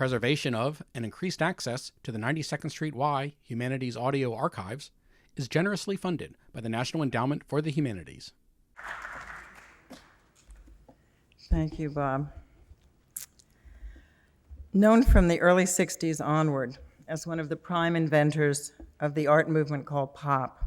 preservation of and increased access to the 92nd Street Y Humanities Audio Archives is generously funded by the National Endowment for the Humanities. Thank you, Bob. Known from the early 60s onward as one of the prime inventors of the art movement called pop,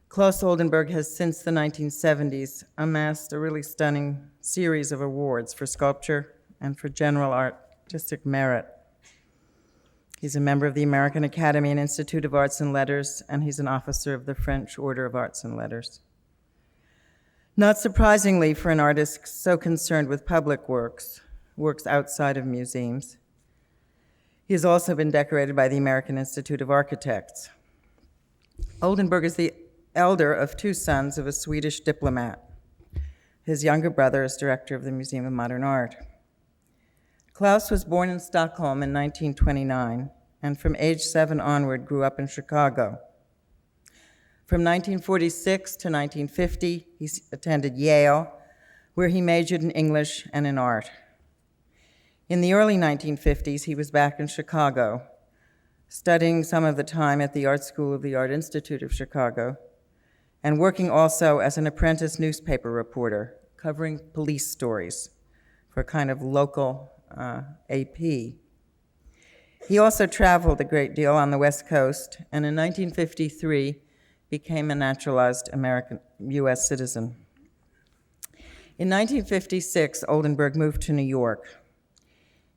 Claes Oldenburg has since the 1970s amassed a really stunning series of awards for sculpture and for general artistic merit. He's a member of the American Academy and Institute of Arts and Letters, and he's an officer of the French Order of Arts and Letters. Not surprisingly for an artist so concerned with public works outside of museums, he has also been decorated by the American Institute of Architects. Oldenburg is the elder of two sons of a Swedish diplomat. His younger brother is director of the Museum of Modern Art. Claes was born in Stockholm in 1929, and from age 7 onward grew up in Chicago. From 1946 to 1950, he attended Yale, where he majored in English and in art. In the early 1950s, he was back in Chicago, studying some of the time at the Art School of the Art Institute of Chicago, and working also as an apprentice newspaper reporter, covering police stories for a kind of local AP. He also traveled a great deal on the West Coast, and in 1953 became a naturalized American U.S. citizen. In 1956, Oldenburg moved to New York.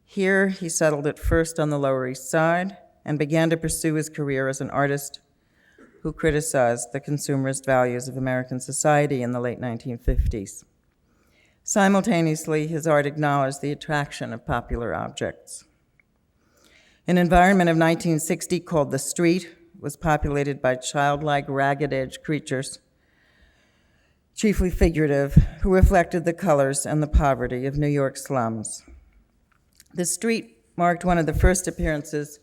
Here, he settled at first on the Lower East Side and began to pursue his career as an artist who criticized the consumerist values of American society in the late 1950s. Simultaneously, his art acknowledged the attraction of popular objects. An environment of 1960 called The Street was populated by childlike, ragged-edged creatures, chiefly figurative, who reflected the colors and the poverty of New York slums. The Street marked one of the first appearances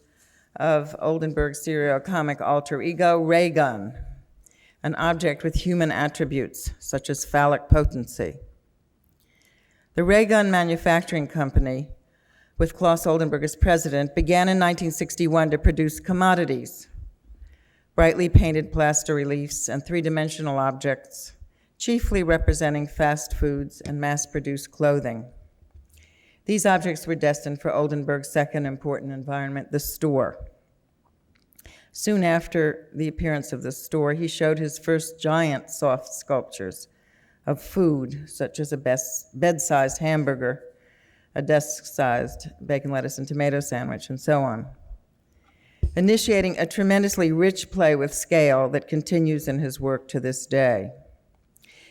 of Oldenburg's serial-comic alter ego, Ray Gun, an object with human attributes, such as phallic potency. The Ray Gun Manufacturing Company, with Claes Oldenburg as president, began in 1961 to produce commodities, brightly painted plaster reliefs and three-dimensional objects, chiefly representing fast foods and mass-produced clothing. These objects were destined for Oldenburg's second important environment, the store. Soon after the appearance of the store, he showed his first giant soft sculptures of food, such as a bed-sized hamburger, a desk-sized bacon, lettuce, and tomato sandwich, and so on, initiating a tremendously rich play with scale that continues in his work to this day.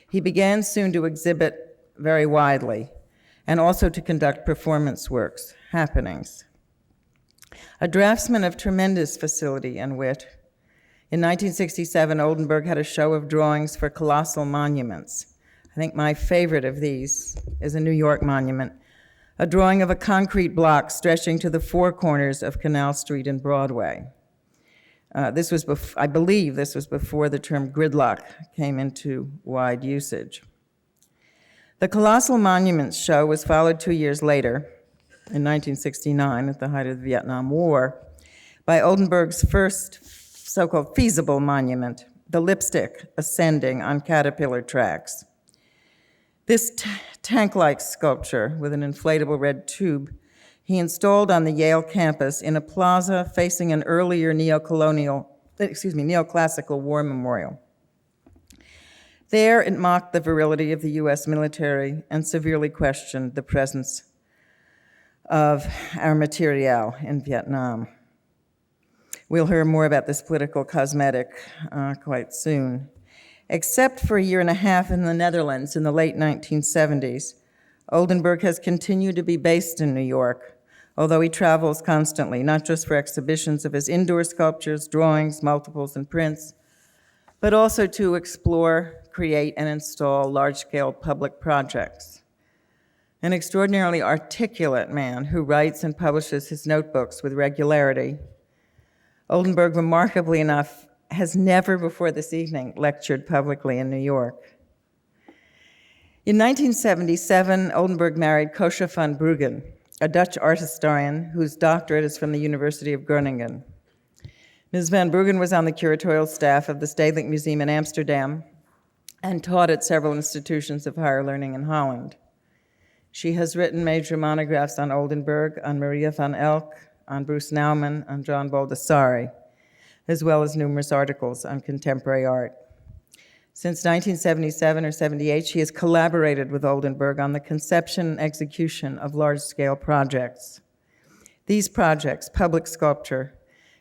He began soon to exhibit very widely, and also to conduct performance works, happenings. A draftsman of tremendous facility and wit, in 1967, Oldenburg had a show of drawings for colossal monuments. I think my favorite of these is a New York monument, a drawing of a concrete block stretching to the four corners of Canal Street and Broadway. I believe this was before the term gridlock came into wide usage. The Colossal Monuments show was followed 2 years later, in 1969, at the height of the Vietnam War, by Oldenburg's first so-called feasible monument, the lipstick ascending on caterpillar tracks. This tank-like sculpture with an inflatable red tube he installed on the Yale campus in a plaza facing an earlier neoclassical war memorial. There, it mocked the virility of the U.S. military and severely questioned the presence of our materiel in Vietnam. We'll hear more about this political cosmetic quite soon. Except for a year and a half in the Netherlands in the late 1970s, Oldenburg has continued to be based in New York, although he travels constantly, not just for exhibitions of his indoor sculptures, drawings, multiples, and prints, but also to explore, create, and install large-scale public projects. An extraordinarily articulate man who writes and publishes his notebooks with regularity, Oldenburg, remarkably enough, has never before this evening lectured publicly in New York. In 1977, Oldenburg married Coosje van Bruggen, a Dutch art historian whose doctorate is from the University of Groningen. Ms. van Bruggen was on the curatorial staff of the Stedelijk Museum in Amsterdam and taught at several institutions of higher learning in Holland. She has written major monographs on Oldenburg, on Maria van Elk, on Bruce Nauman, on John Baldessari, as well as numerous articles on contemporary art. Since 1977 or 78, she has collaborated with Oldenburg on the conception and execution of large-scale projects. These projects, public sculpture,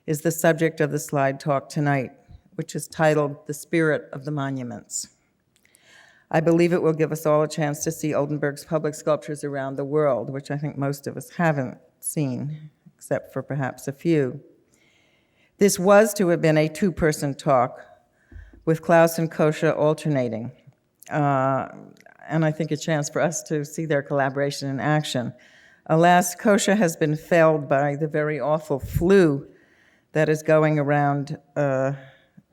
is the subject of the slide talk tonight, which is titled The Spirit of the Monuments. I believe it will give us all a chance to see Oldenburg's public sculptures around the world, which I think most of us haven't seen, except for perhaps a few. This was to have been a two-person talk, with Claes and Coosje alternating, and I think a chance for us to see their collaboration in action. Alas, Coosje has been felled by the very awful flu that is going around the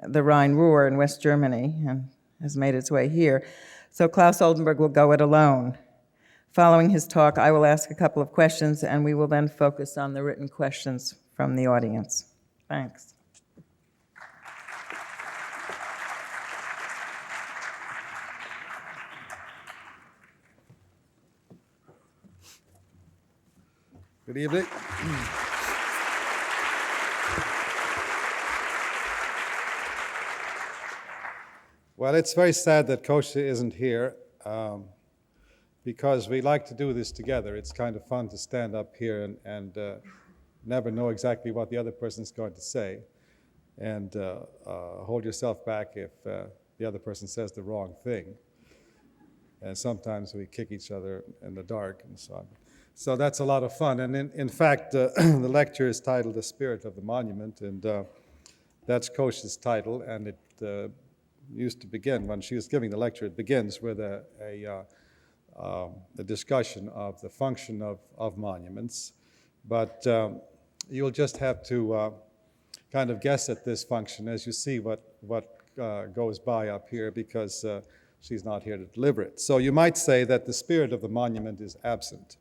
Rhine-Ruhr in West Germany and has made its way here. So Claes Oldenburg will go it alone. Following his talk, I will ask a couple of questions, and we will then focus on the written questions from the audience. Thanks. Good evening. Well, it's very sad that Coosje isn't here because we like to do this together. It's kind of fun to stand up here and never know exactly what the other person's going to say, and hold yourself back if the other person says the wrong thing. And sometimes we kick each other in the dark and so on. So that's a lot of fun. And in fact, the lecture is titled The Spirit of the Monument, and that's Coosje's title. And it used to begin, when she was giving the lecture, it begins with a discussion of the function of monuments. But you'll just have to kind of guess at this function as you see what goes by up here, because she's not here to deliver it. So you might say that the spirit of the monument is absent.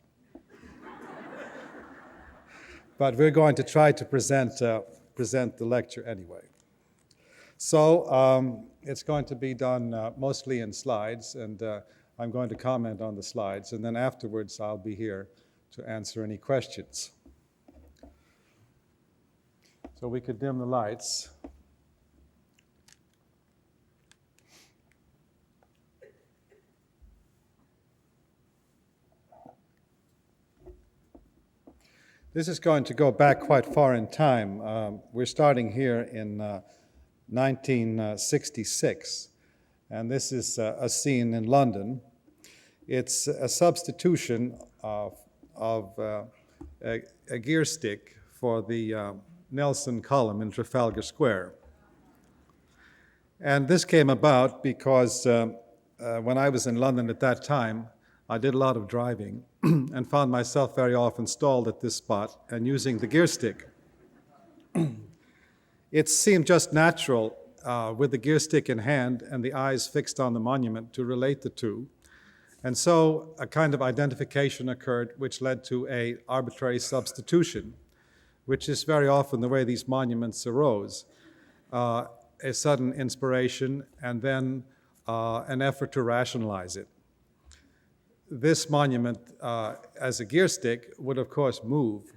But we're going to try to present the lecture anyway. So it's going to be done mostly in slides, and I'm going to comment on the slides, and then afterwards I'll be here to answer any questions. So we could dim the lights. This is going to go back quite far in time. We're starting here in 1966, and this is a scene in London. It's a substitution of a gear stick for the Nelson column in Trafalgar Square. And this came about because when I was in London at that time, I did a lot of driving and found myself very often stalled at this spot and using the gear stick. It seemed just natural with the gear stick in hand and the eyes fixed on the monument to relate the two. And so a kind of identification occurred which led to an arbitrary substitution, which is very often the way these monuments arose. A sudden inspiration and then an effort to rationalize it. This monument, as a gear stick, would of course move,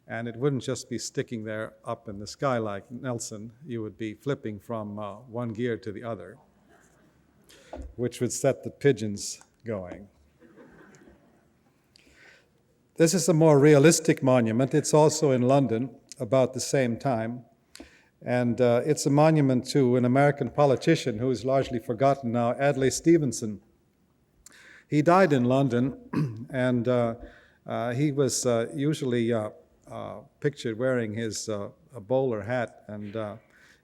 and it wouldn't just be sticking there up in the sky like Nelson. You would be flipping from one gear to the other, which would set the pigeons going. This is a more realistic monument. It's also in London about the same time, and it's a monument to an American politician who is largely forgotten now, Adlai Stevenson. He died in London, and he was usually pictured wearing his a bowler hat. And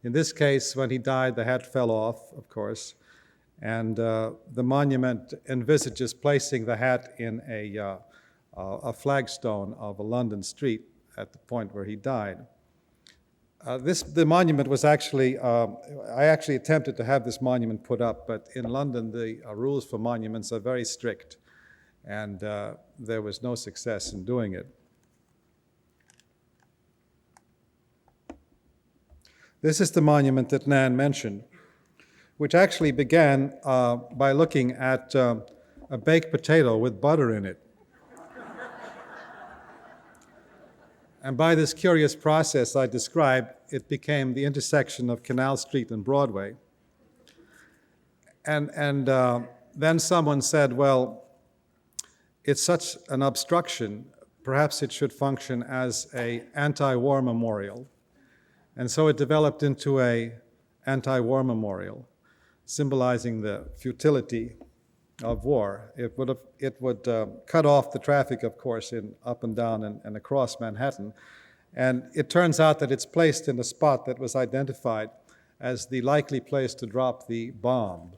in this case, when he died, the hat fell off, of course. And the monument envisages placing the hat in a flagstone of a London street at the point where he died. The monument was actually, I actually attempted to have this monument put up, but in London the rules for monuments are very strict, and there was no success in doing it. This is the monument that Nan mentioned, which actually began by looking at a baked potato with butter in it. And by this curious process I described, it became the intersection of Canal Street and Broadway. And then someone said, well, it's such an obstruction, perhaps it should function as an anti-war memorial. And so it developed into an anti-war memorial, symbolizing the futility of war. It would cut off the traffic, of course, in up and down and across Manhattan. And it turns out that it's placed in a spot that was identified as the likely place to drop the bomb.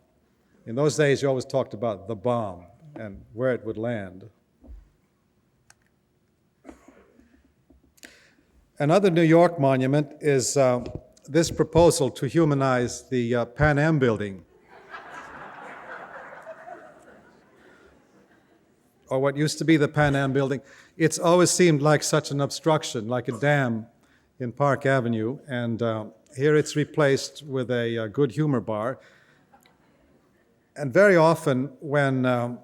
In those days, you always talked about the bomb and where it would land. Another New York monument is this proposal to humanize the Pan Am building, or what used to be the Pan Am building. It's always seemed like such an obstruction, like a dam in Park Avenue, and here it's replaced with a good humor bar. And very often when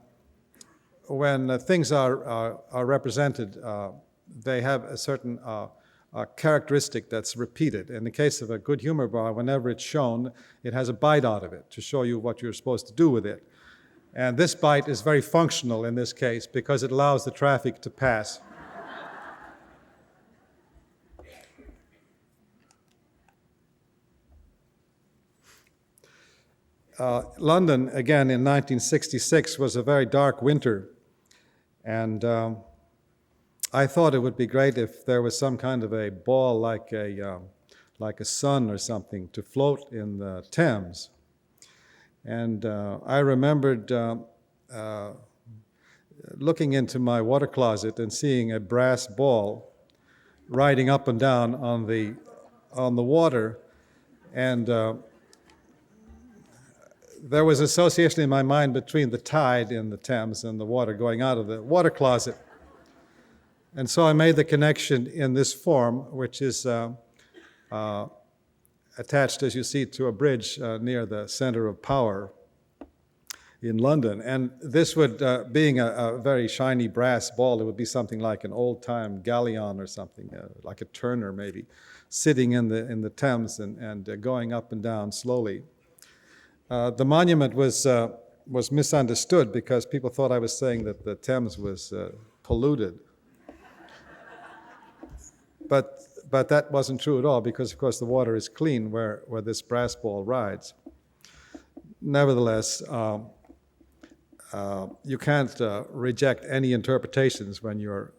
things are represented, they have a certain characteristic that's repeated. In the case of a good humor bar, whenever it's shown, it has a bite out of it to show you what you're supposed to do with it. And this bite is very functional in this case because it allows the traffic to pass. London, again, in 1966 was a very dark winter, and I thought it would be great if there was some kind of a ball like a sun or something to float in the Thames. And I remembered looking into my water closet and seeing a brass ball riding up and down on the water, and there was association in my mind between the tide in the Thames and the water going out of the water closet. And so I made the connection in this form, which is attached, as you see, to a bridge near the center of power in London. And this would, being a very shiny brass ball, it would be something like an old-time galleon or something, like a Turner maybe, sitting in the Thames and going up and down slowly. The monument was misunderstood because people thought I was saying that the Thames was polluted. But that wasn't true at all because, of course, the water is clean where this brass ball rides. Nevertheless, you can't reject any interpretations when your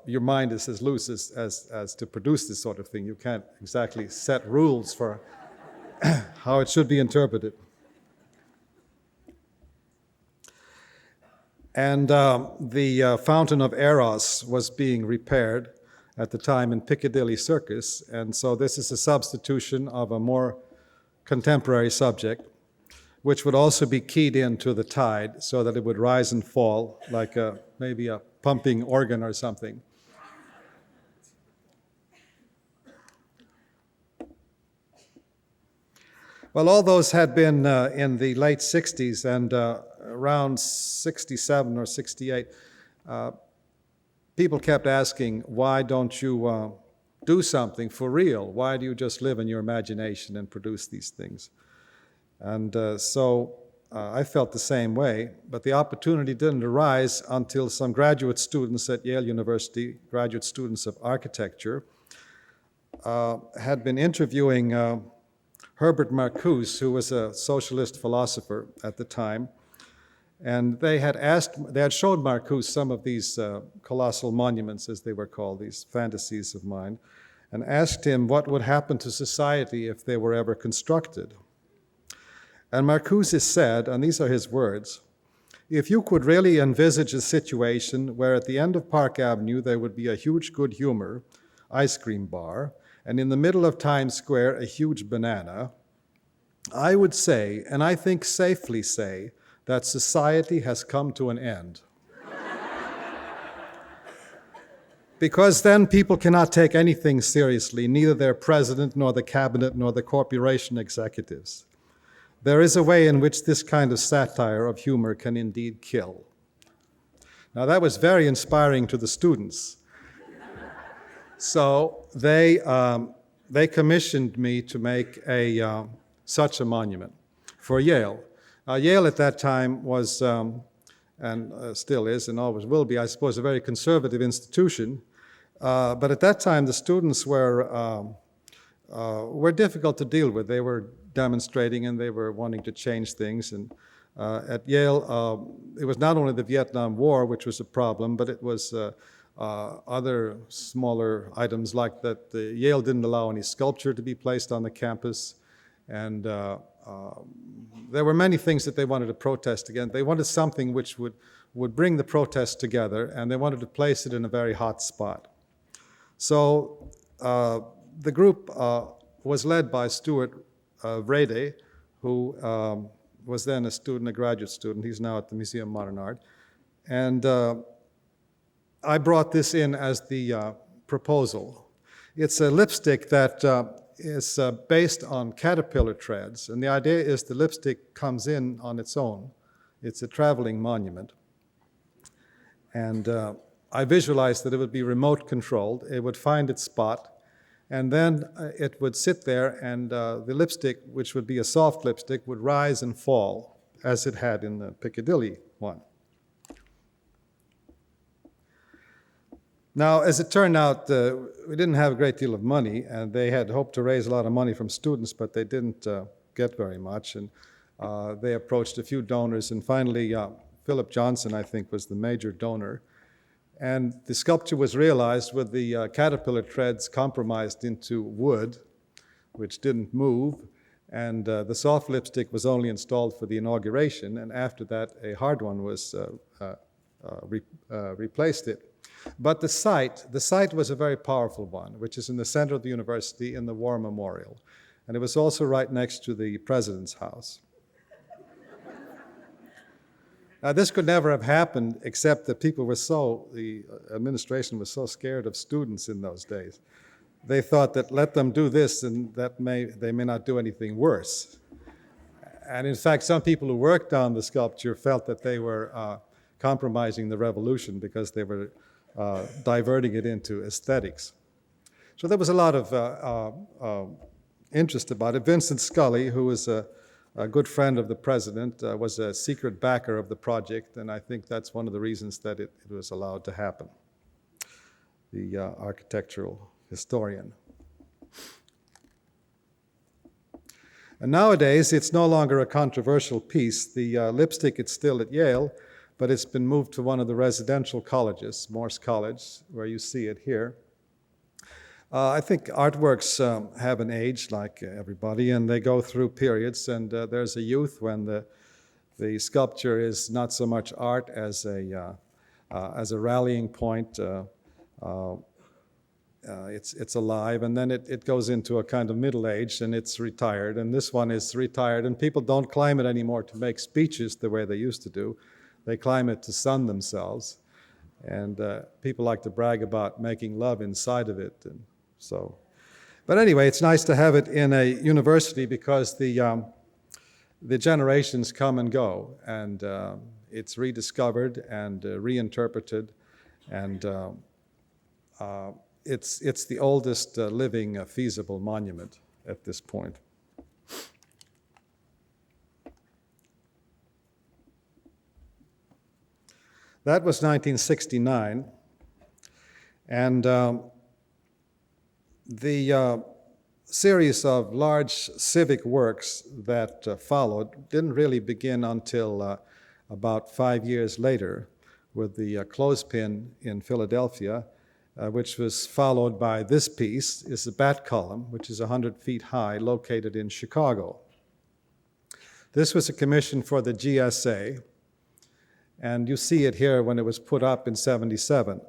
mind is as loose as to produce this sort of thing. You can't exactly set rules for how it should be interpreted. And the Fountain of Eros was being repaired at the time in Piccadilly Circus, and so this is a substitution of a more contemporary subject, which would also be keyed into the tide so that it would rise and fall like maybe a pumping organ or something. Well, all those had been in the late 60s, and around 67 or 68, people kept asking, why don't you do something for real? Why do you just live in your imagination and produce these things? And so I felt the same way, but the opportunity didn't arise until some graduate students at Yale University, graduate students of architecture, had been interviewing Herbert Marcuse, who was a socialist philosopher at the time, and they had showed Marcuse some of these colossal monuments, as they were called, these fantasies of mine, and asked him what would happen to society if they were ever constructed. And Marcuse said, and these are his words, "If you could really envisage a situation where at the end of Park Avenue there would be a huge Good Humor ice cream bar, and in the middle of Times Square a huge banana, I would say, and I think safely say, that society has come to an end. Because then people cannot take anything seriously, neither their president, nor the cabinet, nor the corporation executives. There is a way in which this kind of satire of humor can indeed kill. Now that was very inspiring to the students. So they commissioned me to make such a monument for Yale. Yale at that time was, and still is and always will be, I suppose, a very conservative institution. But at that time, the students were difficult to deal with. They were demonstrating and they were wanting to change things. And at Yale, it was not only the Vietnam War, which was a problem, but it was other smaller items like that Yale didn't allow any sculpture to be placed on the campus. And there were many things that they wanted to protest against. They wanted something which would bring the protests together, and they wanted to place it in a very hot spot. So the group was led by Stuart Vrede, who was then a graduate student. He's now at the Museum of Modern Art. And I brought this in as the proposal. It's a lipstick that is based on caterpillar treads, and the idea is the lipstick comes in on its own. It's a traveling monument. And I visualized that it would be remote controlled. It would find its spot, and then it would sit there, and the lipstick, which would be a soft lipstick, would rise and fall, as it had in the Piccadilly one. Now, as it turned out, we didn't have a great deal of money, and they had hoped to raise a lot of money from students, but they didn't get very much, and they approached a few donors, and finally Philip Johnson, I think, was the major donor. And the sculpture was realized with the caterpillar treads compromised into wood, which didn't move, and the soft lipstick was only installed for the inauguration, and after that a hard one was replaced it. But the site was a very powerful one, which is in the center of the university in the War Memorial, and it was also right next to the president's house. Now, this could never have happened except that the administration was so scared of students in those days. They thought that let them do this and they may not do anything worse. And in fact, some people who worked on the sculpture felt that they were compromising the revolution because they were diverting it into aesthetics. So there was a lot of interest about it. Vincent Scully, who was a good friend of the president, was a secret backer of the project, and I think that's one of the reasons that it was allowed to happen. The architectural historian. And nowadays, it's no longer a controversial piece. The lipstick is still at Yale, but it's been moved to one of the residential colleges, Morse College, where you see it here. I think artworks have an age, like everybody, and they go through periods, and there's a youth when the sculpture is not so much art as a rallying point. It's alive, and then it goes into a kind of middle age, and it's retired, and this one is retired, and people don't climb it anymore to make speeches the way they used to do. They climb it to sun themselves, and people like to brag about making love inside of it. And so, but anyway, it's nice to have it in a university because the generations come and go, and it's rediscovered and reinterpreted, and it's the oldest living feasible monument at this point. That was 1969, and the series of large civic works that followed didn't really begin until about 5 years later with the clothespin in Philadelphia, which was followed by this piece, is the Bat Column, which is 100 feet high, located in Chicago. This was a commission for the GSA, and you see it here when it was put up in '77.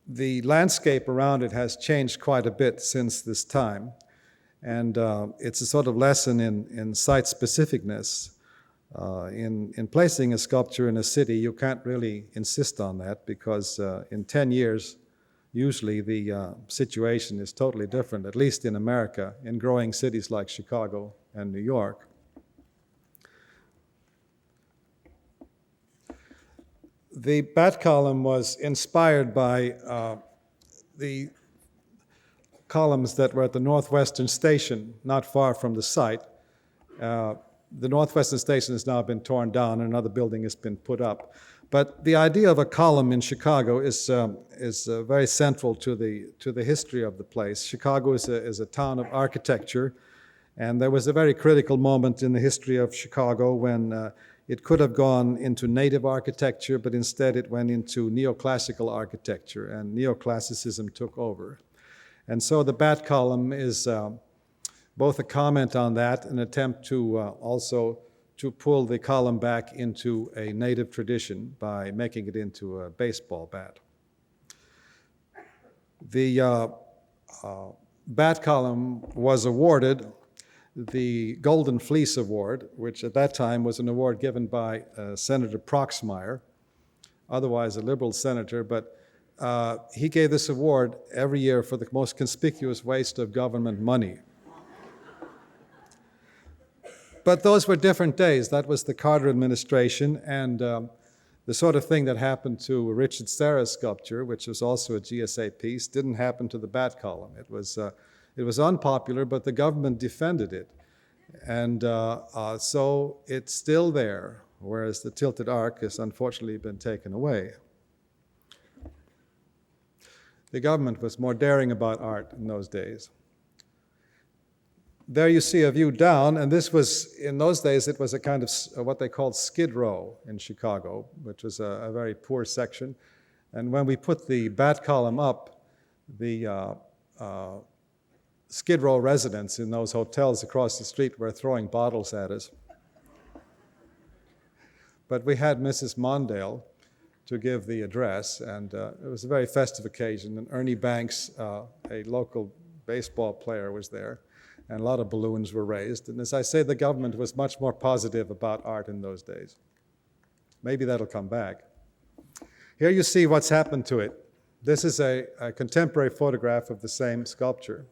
The landscape around it has changed quite a bit since this time, and it's a sort of lesson in site specificness. In placing a sculpture in a city, you can't really insist on that because in 10 years, usually the situation is totally different, at least in America, in growing cities like Chicago and New York. The bat column was inspired by the columns that were at the Northwestern Station, not far from the site. The Northwestern Station has now been torn down and another building has been put up. But the idea of a column in Chicago is very central to the history of the place. Chicago is a town of architecture, and there was a very critical moment in the history of Chicago when it could have gone into native architecture, but instead it went into neoclassical architecture, and neoclassicism took over. And so the bat column is both a comment on that, an attempt to also to pull the column back into a native tradition by making it into a baseball bat. The bat column was awarded the Golden Fleece Award, which at that time was an award given by Senator Proxmire, otherwise a liberal senator, but he gave this award every year for the most conspicuous waste of government money. But those were different days. That was the Carter administration, and the sort of thing that happened to Richard Serra's sculpture, which was also a GSA piece, didn't happen to the bat column. It was unpopular, but the government defended it. And so it's still there, whereas the tilted arc has unfortunately been taken away. The government was more daring about art in those days. There you see a view down, and this was, in those days, it was a kind of what they called skid row in Chicago, which was a very poor section. And when we put the bat column up, the skid row residents in those hotels across the street were throwing bottles at us. But we had Mrs. Mondale to give the address, and it was a very festive occasion. And Ernie Banks, a local baseball player, was there, and a lot of balloons were raised. And as I say, the government was much more positive about art in those days. Maybe that'll come back. Here you see what's happened to it. This is a contemporary photograph of the same sculpture.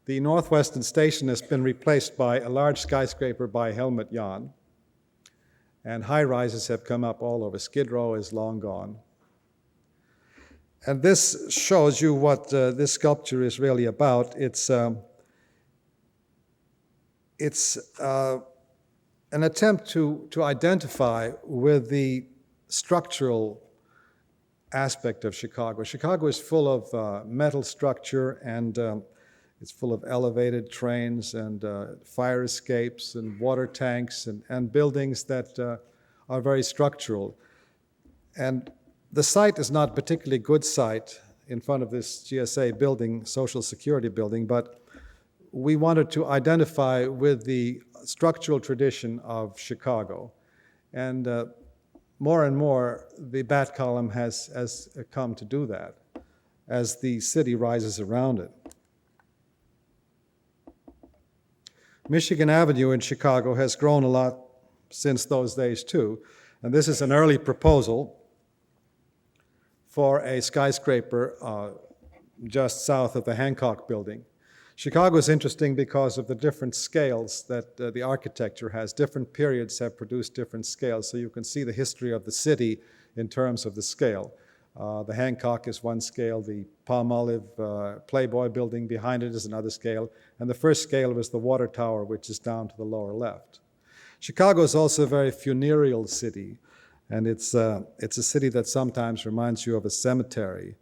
The Northwestern Station has been replaced by a large skyscraper by Helmut Jahn, and high-rises have come up all over. Skid Row is long gone. And this shows you what this sculpture is really about. It's an attempt to identify with the structural aspect of Chicago. Chicago is full of metal structure, and it's full of elevated trains and fire escapes and water tanks and buildings that are very structural. And the site is not a particularly good site in front of this GSA building, Social Security building, but we wanted to identify with the structural tradition of Chicago. And more and more, the bat column has come to do that as the city rises around it. Michigan Avenue in Chicago has grown a lot since those days too, and this is an early proposal for a skyscraper just south of the Hancock Building. Chicago is interesting because of the different scales that the architecture has. Different periods have produced different scales, so you can see the history of the city in terms of the scale. The Hancock is one scale, the Palmolive Playboy building behind it is another scale, and the first scale was the water tower, which is down to the lower left. Chicago is also a very funereal city, and it's a city that sometimes reminds you of a cemetery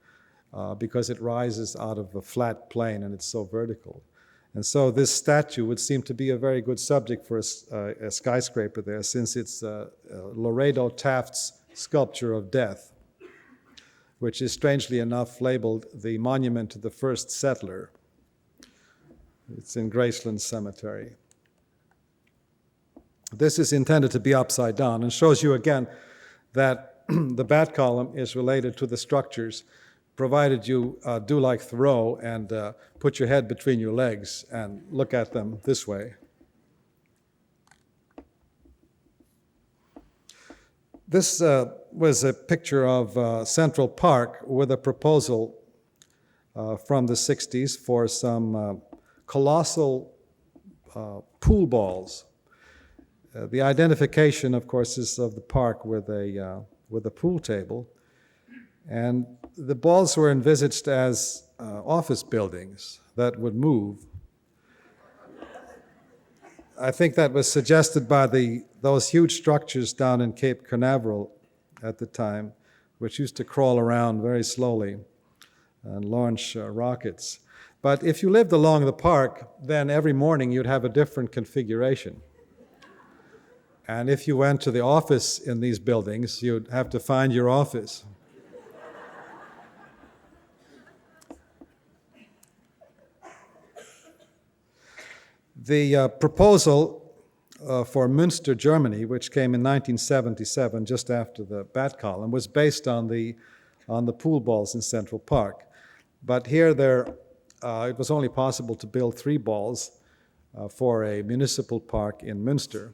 because it rises out of a flat plain and it's so vertical. And so this statue would seem to be a very good subject for a skyscraper there, since it's Laredo Taft's sculpture of death, which is strangely enough labeled the monument to the first settler. It's in Graceland Cemetery. This is intended to be upside down and shows you again that the bat column is related to the structures, provided you do like Thoreau and put your head between your legs and look at them this way. This was a picture of Central Park with a proposal from the 60s for some colossal pool balls. The identification, of course, is of the park with a pool table. And the balls were envisaged as office buildings that would move. I think that was suggested by those huge structures down in Cape Canaveral at the time, which used to crawl around very slowly and launch rockets. But if you lived along the park, then every morning you'd have a different configuration. And if you went to the office in these buildings, you'd have to find your office. The proposal for Münster, Germany, which came in 1977, just after the Bat Column, was based on the pool balls in Central Park. But here it was only possible to build 3 balls for a municipal park in Münster.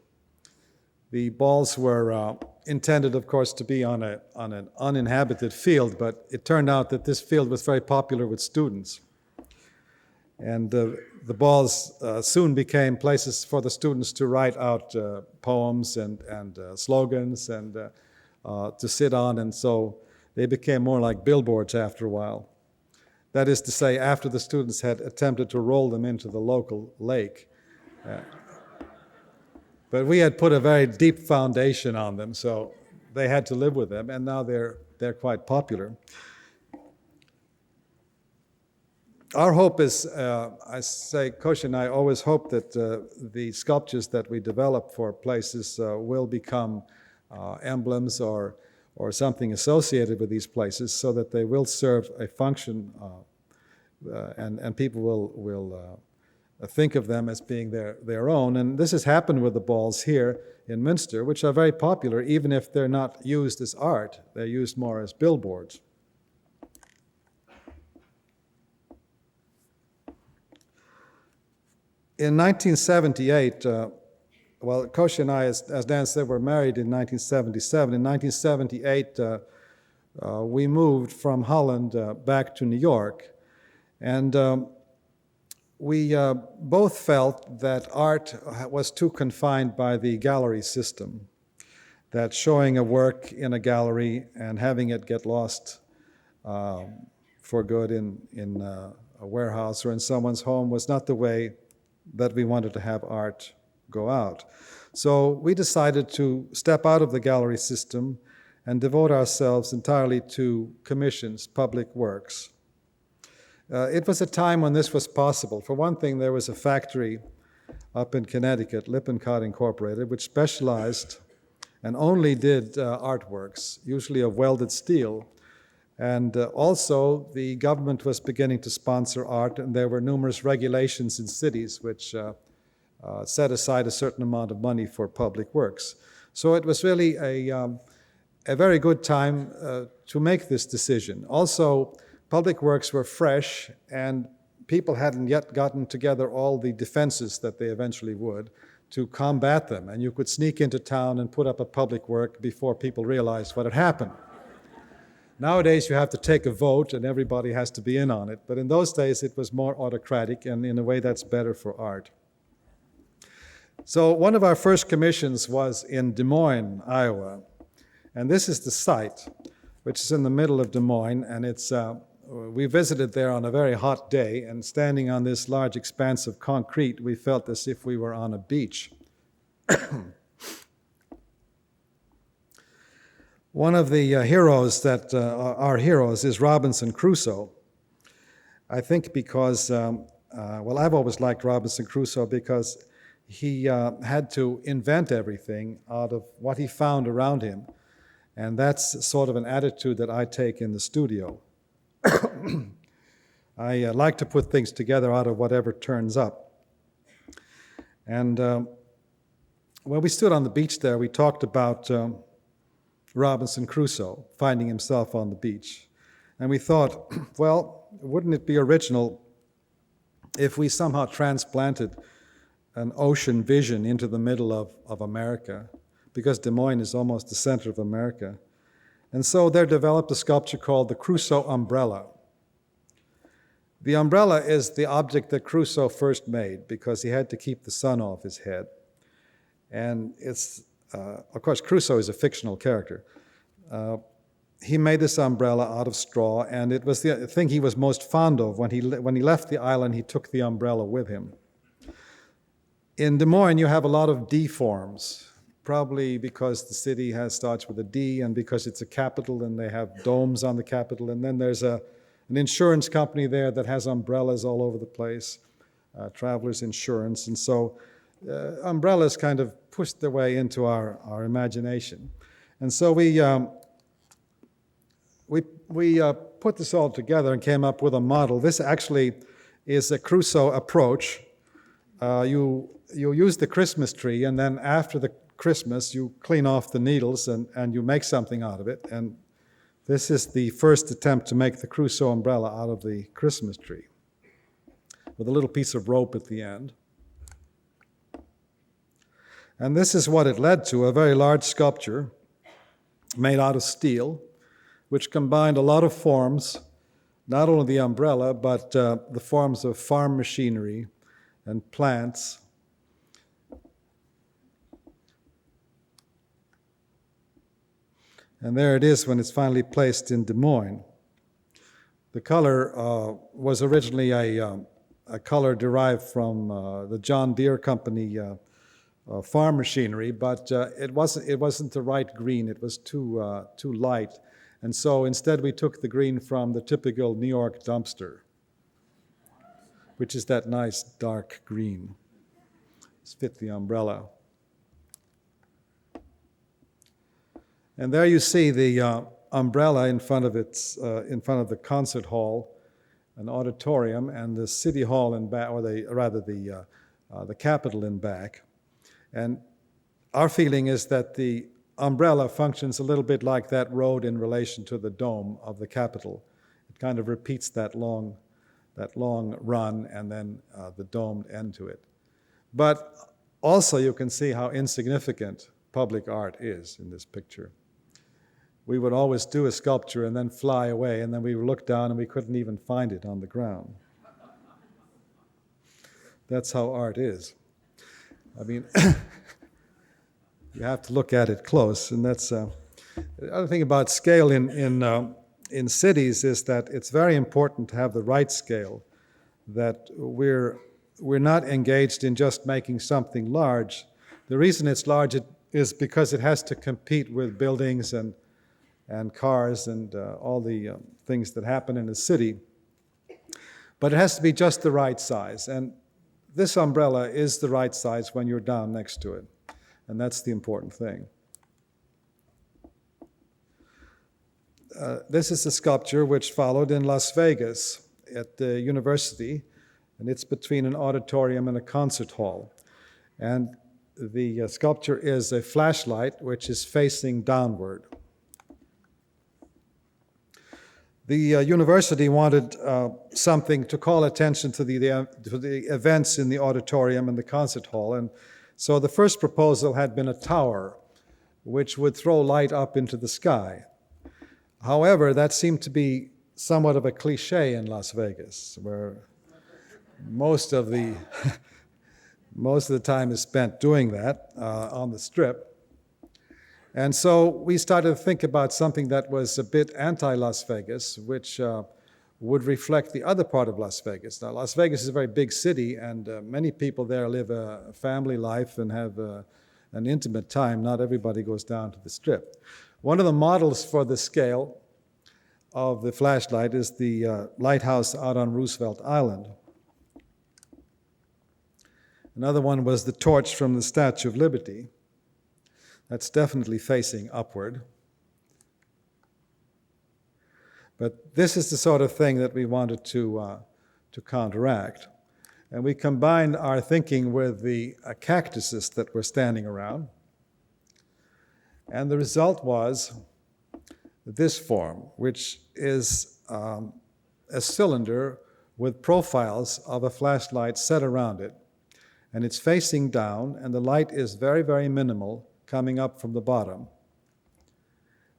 The balls were intended, of course, to be on an uninhabited field, but it turned out that this field was very popular with students. And the balls soon became places for the students to write out poems and slogans and to sit on, and so they became more like billboards after a while. That is to say, after the students had attempted to roll them into the local lake. But we had put a very deep foundation on them, so they had to live with them, and now they're quite popular. Our hope is, I say, Coosje and I always hope that the sculptures that we develop for places will become emblems or something associated with these places, so that they will serve a function and people will think of them as being their own. And this has happened with the balls here in Münster, which are very popular, even if they're not used as art. They're used more as billboards. In 1978, well, Coosje and I, as Dan said, were married in 1977. In 1978, we moved from Holland back to New York. And we both felt that art was too confined by the gallery system, that showing a work in a gallery and having it get lost for good in a warehouse or in someone's home was not the way that we wanted to have art go out. So we decided to step out of the gallery system and devote ourselves entirely to commissions, public works. It was a time when this was possible. For one thing, there was a factory up in Connecticut, Lippincott Incorporated, which specialized and only did artworks, usually of welded steel. And also, the government was beginning to sponsor art, and there were numerous regulations in cities which set aside a certain amount of money for public works. So it was really a very good time to make this decision. Also, public works were fresh, and people hadn't yet gotten together all the defenses that they eventually would to combat them. And you could sneak into town and put up a public work before people realized what had happened. Nowadays, you have to take a vote, and everybody has to be in on it. But in those days, it was more autocratic, and in a way, that's better for art. So one of our first commissions was in Des Moines, Iowa. And this is the site, which is in the middle of Des Moines, and it's we visited there on a very hot day, and standing on this large expanse of concrete, we felt as if we were on a beach. One of the heroes that are heroes is Robinson Crusoe. I think because, well, I've always liked Robinson Crusoe because he had to invent everything out of what he found around him. And that's sort of an attitude that I take in the studio. I like to put things together out of whatever turns up. And when we stood on the beach there, we talked about Robinson Crusoe finding himself on the beach. And we thought, well, wouldn't it be original if we somehow transplanted an ocean vision into the middle of America? because Des Moines is almost the center of America. And so there developed a sculpture called the Crusoe umbrella. The umbrella is the object that Crusoe first made because he had to keep the sun off his head. And it's, of course, Crusoe is a fictional character. He made this umbrella out of straw, and it was the thing he was most fond of. When he left the island, he took the umbrella with him. In Des Moines, you have a lot of D forms, probably because the city starts with a D and because it's a capital and they have domes on the capital. And then there's an insurance company there that has umbrellas all over the place, Travelers Insurance. And so umbrellas kind of pushed their way into our imagination. And so we put this all together and came up with a model. This actually is a Crusoe approach. You use the Christmas tree, and then after the Christmas, you clean off the needles and you make something out of it. And this is the first attempt to make the Crusoe umbrella out of the Christmas tree, with a little piece of rope at the end. And this is what it led to, a very large sculpture made out of steel, which combined a lot of forms, not only the umbrella, but the forms of farm machinery and plants. And there it is when it's finally placed in Des Moines. The color was originally a color derived from the John Deere Company farm machinery, but it wasn't the right green. It was too light. And so instead we took the green from the typical New York dumpster, which is that nice dark green. It's fit the umbrella. And there you see the umbrella in front of the concert hall, an auditorium, and the city hall in back, or the Capitol in back. And our feeling is that the umbrella functions a little bit like that road in relation to the dome of the Capitol. It kind of repeats that long run and then the domed end to it. But also you can see how insignificant public art is in this picture. We would always do a sculpture and then fly away, and then we would look down and we couldn't even find it on the ground. That's how art is. I mean, you have to look at it close, and that's the other thing about scale in cities is that it's very important to have the right scale. That we're not engaged in just making something large. The reason it's large is because it has to compete with buildings and cars and all the things that happen in a city. But it has to be just the right size. And this umbrella is the right size when you're down next to it. And that's the important thing. This is a sculpture which followed in Las Vegas at the university, and it's between an auditorium and a concert hall. And the sculpture is a flashlight which is facing downward. The university wanted something to call attention to the events in the auditorium and the concert hall, and so the first proposal had been a tower which would throw light up into the sky. However, that seemed to be somewhat of a cliche in Las Vegas, where most of the time is spent doing that on the Strip. And so we started to think about something that was a bit anti-Las Vegas, which would reflect the other part of Las Vegas. Now, Las Vegas is a very big city, and many people there live a family life and have an intimate time. Not everybody goes down to the Strip. One of the models for the scale of the flashlight is the lighthouse out on Roosevelt Island. Another one was the torch from the Statue of Liberty. That's definitely facing upward. But this is the sort of thing that we wanted to counteract. And we combined our thinking with the cactuses that were standing around. And the result was this form, which is a cylinder with profiles of a flashlight set around it. And it's facing down, and the light is very, very minimal, coming up from the bottom.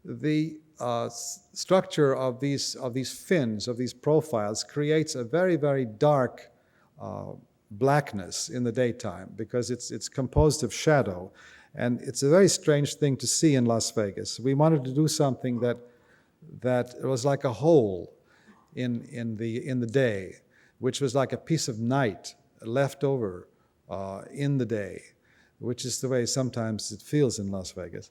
The structure of these fins, of these profiles, creates a very, very dark blackness in the daytime because it's composed of shadow. And it's a very strange thing to see in Las Vegas. We wanted to do something that was like a hole in the day, which was like a piece of night left over in the day, which is the way sometimes it feels in Las Vegas.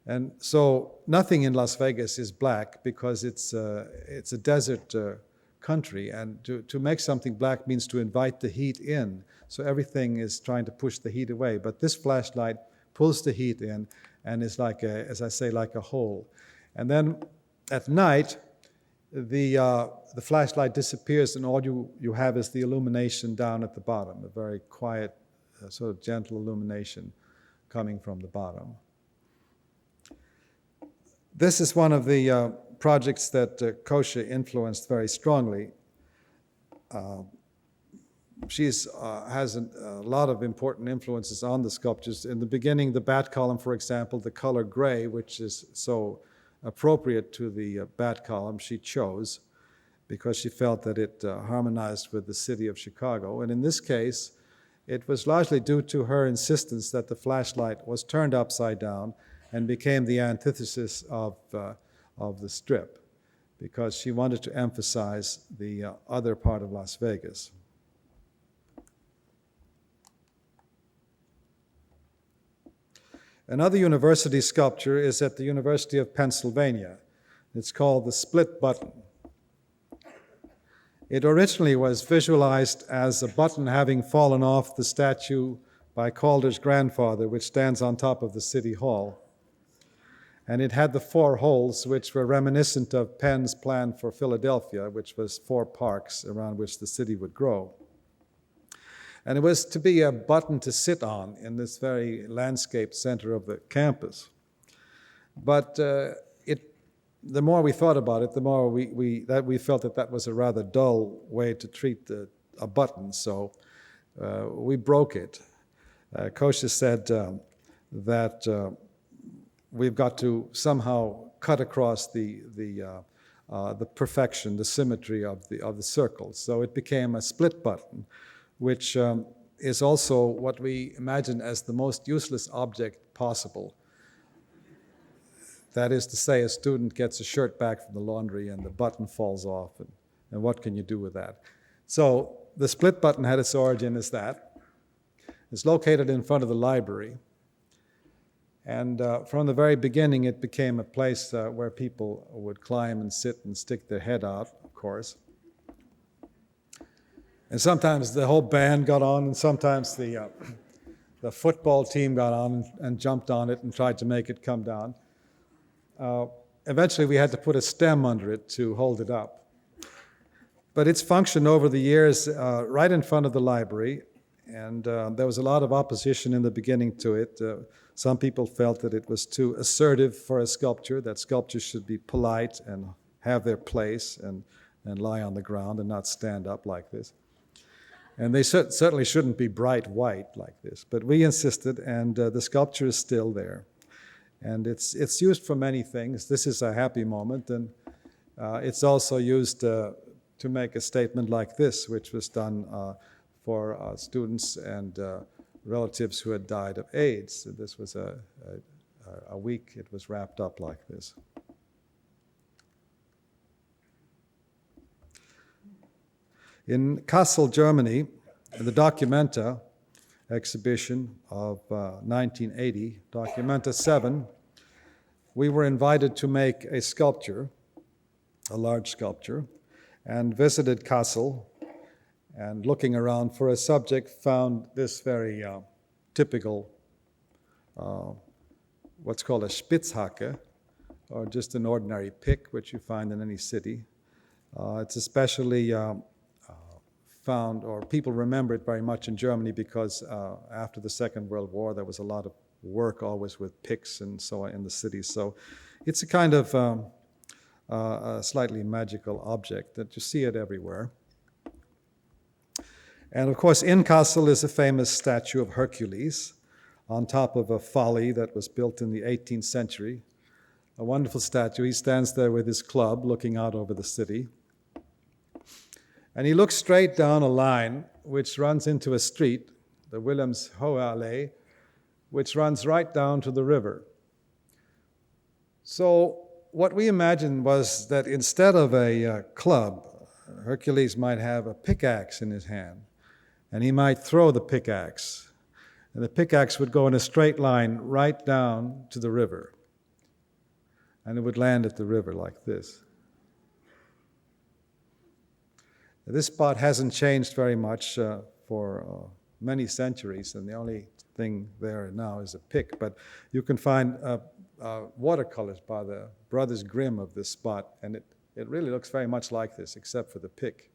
And so nothing in Las Vegas is black because it's a desert country, and to make something black means to invite the heat in. So everything is trying to push the heat away. But this flashlight pulls the heat in and is like as I say, like a hole. And then at night, the flashlight disappears and all you have is the illumination down at the bottom, a very quiet, sort of gentle illumination coming from the bottom. This is one of the projects that Coosje influenced very strongly. She has a lot of important influences on the sculptures. In the beginning, the bat column, for example, the color gray, which is so appropriate to the bat column, she chose because she felt that it harmonized with the city of Chicago. And in this case, it was largely due to her insistence that the flashlight was turned upside down and became the antithesis of the strip, because she wanted to emphasize the other part of Las Vegas. Another university sculpture is at the University of Pennsylvania. It's called the Split Button. It originally was visualized as a button having fallen off the statue by Calder's grandfather, which stands on top of the City Hall. And it had the 4 holes, which were reminiscent of Penn's plan for Philadelphia, which was 4 parks around which the city would grow. And it was to be a button to sit on in this very landscaped center of the campus. But the more we thought about it, the more we felt that was a rather dull way to treat a button, so we broke it. Coosje said that we've got to somehow cut across the perfection, the symmetry of the circles. So it became a split button, which is also what we imagine as the most useless object possible. That is to say, a student gets a shirt back from the laundry and the button falls off, and what can you do with that? So the split button had its origin as that. It's located in front of the library. And from the very beginning, it became a place where people would climb and sit and stick their head out, of course. And sometimes the whole band got on, and sometimes the football team got on and jumped on it and tried to make it come down. Eventually, we had to put a stem under it to hold it up. But its function over the years, right in front of the library, and there was a lot of opposition in the beginning to it. Some people felt that it was too assertive for a sculpture, that sculptures should be polite and have their place and lie on the ground and not stand up like this. And they certainly shouldn't be bright white like this. But we insisted, and the sculpture is still there. And it's used for many things. This is a happy moment, and it's also used to make a statement like this, which was done for students and relatives who had died of AIDS. This was a week it was wrapped up like this. In Kassel, Germany, the Documenta exhibition of 1980, Documenta 7, we were invited to make a sculpture, a large sculpture, and visited Kassel, and looking around for a subject, found this very typical, what's called a Spitzhacke, or just an ordinary pick, which you find in any city. It's especially found, or people remember it very much in Germany because after the Second World War, there was a lot of work always with picks and so on in the cities. So it's a kind of a slightly magical object that you see it everywhere. And of course, in Kassel is a famous statue of Hercules, on top of a folly that was built in the 18th century. A wonderful statue. He stands there with his club looking out over the city. And he looks straight down a line which runs into a street, the Wilhelmshohe Allee, which runs right down to the river. So what we imagined was that instead of a club, Hercules might have a pickaxe in his hand, and he might throw the pickaxe, and the pickaxe would go in a straight line right down to the river, and it would land at the river like this. This spot hasn't changed very much for many centuries, and the only thing there now is a pick, but you can find watercolors by the Brothers Grimm of this spot, and it really looks very much like this, except for the pick.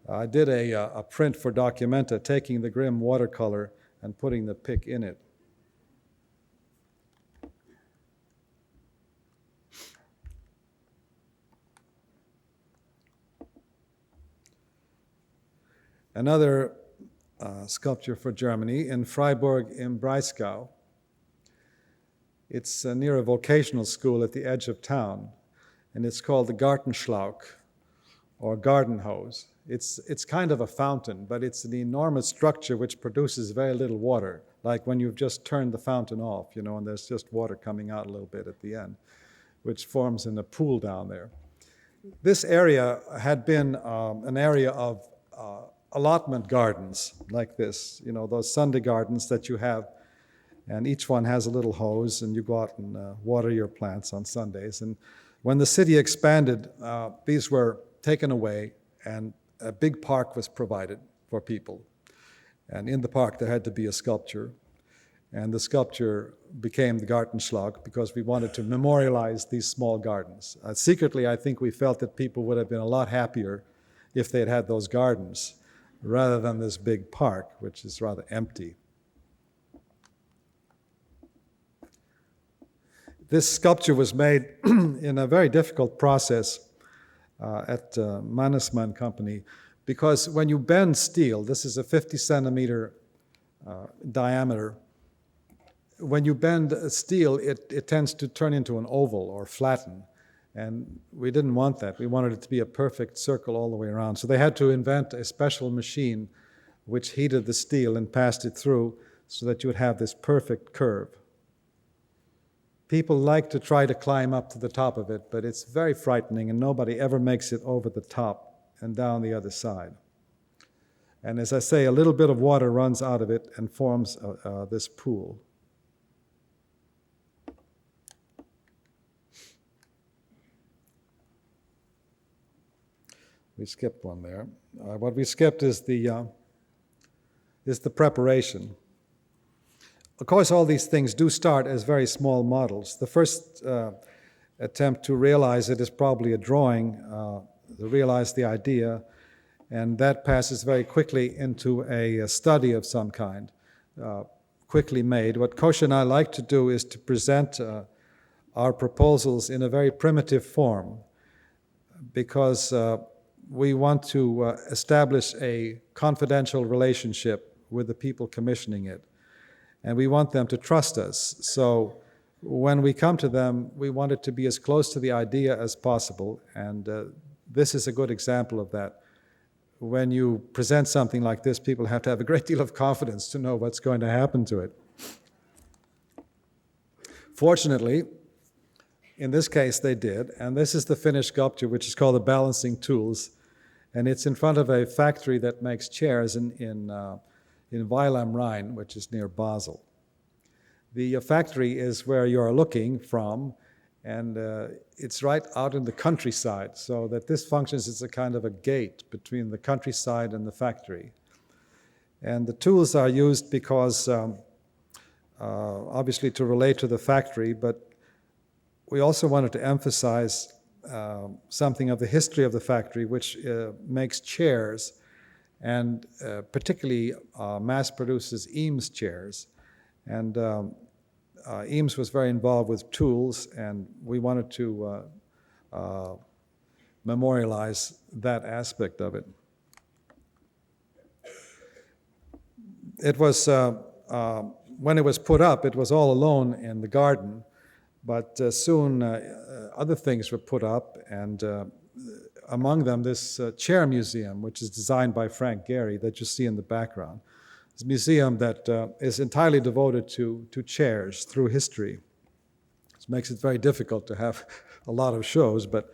I did a print for Documenta, taking the Grimm watercolor and putting the pick in it. Another sculpture for Germany in Freiburg im Breisgau. It's near a vocational school at the edge of town, and it's called the Gartenschlauch, or garden hose. It's kind of a fountain, but it's an enormous structure which produces very little water, like when you've just turned the fountain off, and there's just water coming out a little bit at the end, which forms in a pool down there. This area had been an area of allotment gardens like this, those Sunday gardens that you have, and each one has a little hose, and you go out and water your plants on Sundays. And when the city expanded, these were taken away, and a big park was provided for people. And in the park there had to be a sculpture, and the sculpture became the Gartenschlauch because we wanted to memorialize these small gardens. Secretly, I think we felt that people would have been a lot happier if they had had those gardens rather than this big park, which is rather empty. This sculpture was made in a very difficult process at Mannesmann Company, because when you bend steel, this is a 50 centimeter diameter, when you bend steel, it tends to turn into an oval or flatten. And we didn't want that. We wanted it to be a perfect circle all the way around. So they had to invent a special machine which heated the steel and passed it through so that you would have this perfect curve. People like to try to climb up to the top of it, but it's very frightening, and nobody ever makes it over the top and down the other side. And as I say, a little bit of water runs out of it and forms this pool. We skipped one there. What we skipped is the preparation. Of course, all these things do start as very small models. The first attempt to realize it is probably a drawing, to realize the idea, and that passes very quickly into a study of some kind, quickly made. What Coosje and I like to do is to present our proposals in a very primitive form, because we want to establish a confidential relationship with the people commissioning it, and we want them to trust us. So when we come to them, we want it to be as close to the idea as possible, and this is a good example of that. When you present something like this, people have to have a great deal of confidence to know what's going to happen to it. Fortunately, in this case, they did, and this is the finished sculpture, which is called the Balancing Tools, and it's in front of a factory that makes chairs in Weil am Rhein, which is near Basel. The factory is where you're looking from, and it's right out in the countryside, so that this functions as a kind of a gate between the countryside and the factory. And the tools are used because, obviously, to relate to the factory, but we also wanted to emphasize something of the history of the factory, which makes chairs, and particularly mass produces Eames chairs. And Eames was very involved with tools, and we wanted to memorialize that aspect of it. It was when it was put up, it was all alone in the garden, but soon other things were put up, and among them this chair museum, which is designed by Frank Gehry that you see in the background. It's a museum that is entirely devoted to chairs through history. It makes it very difficult to have a lot of shows, but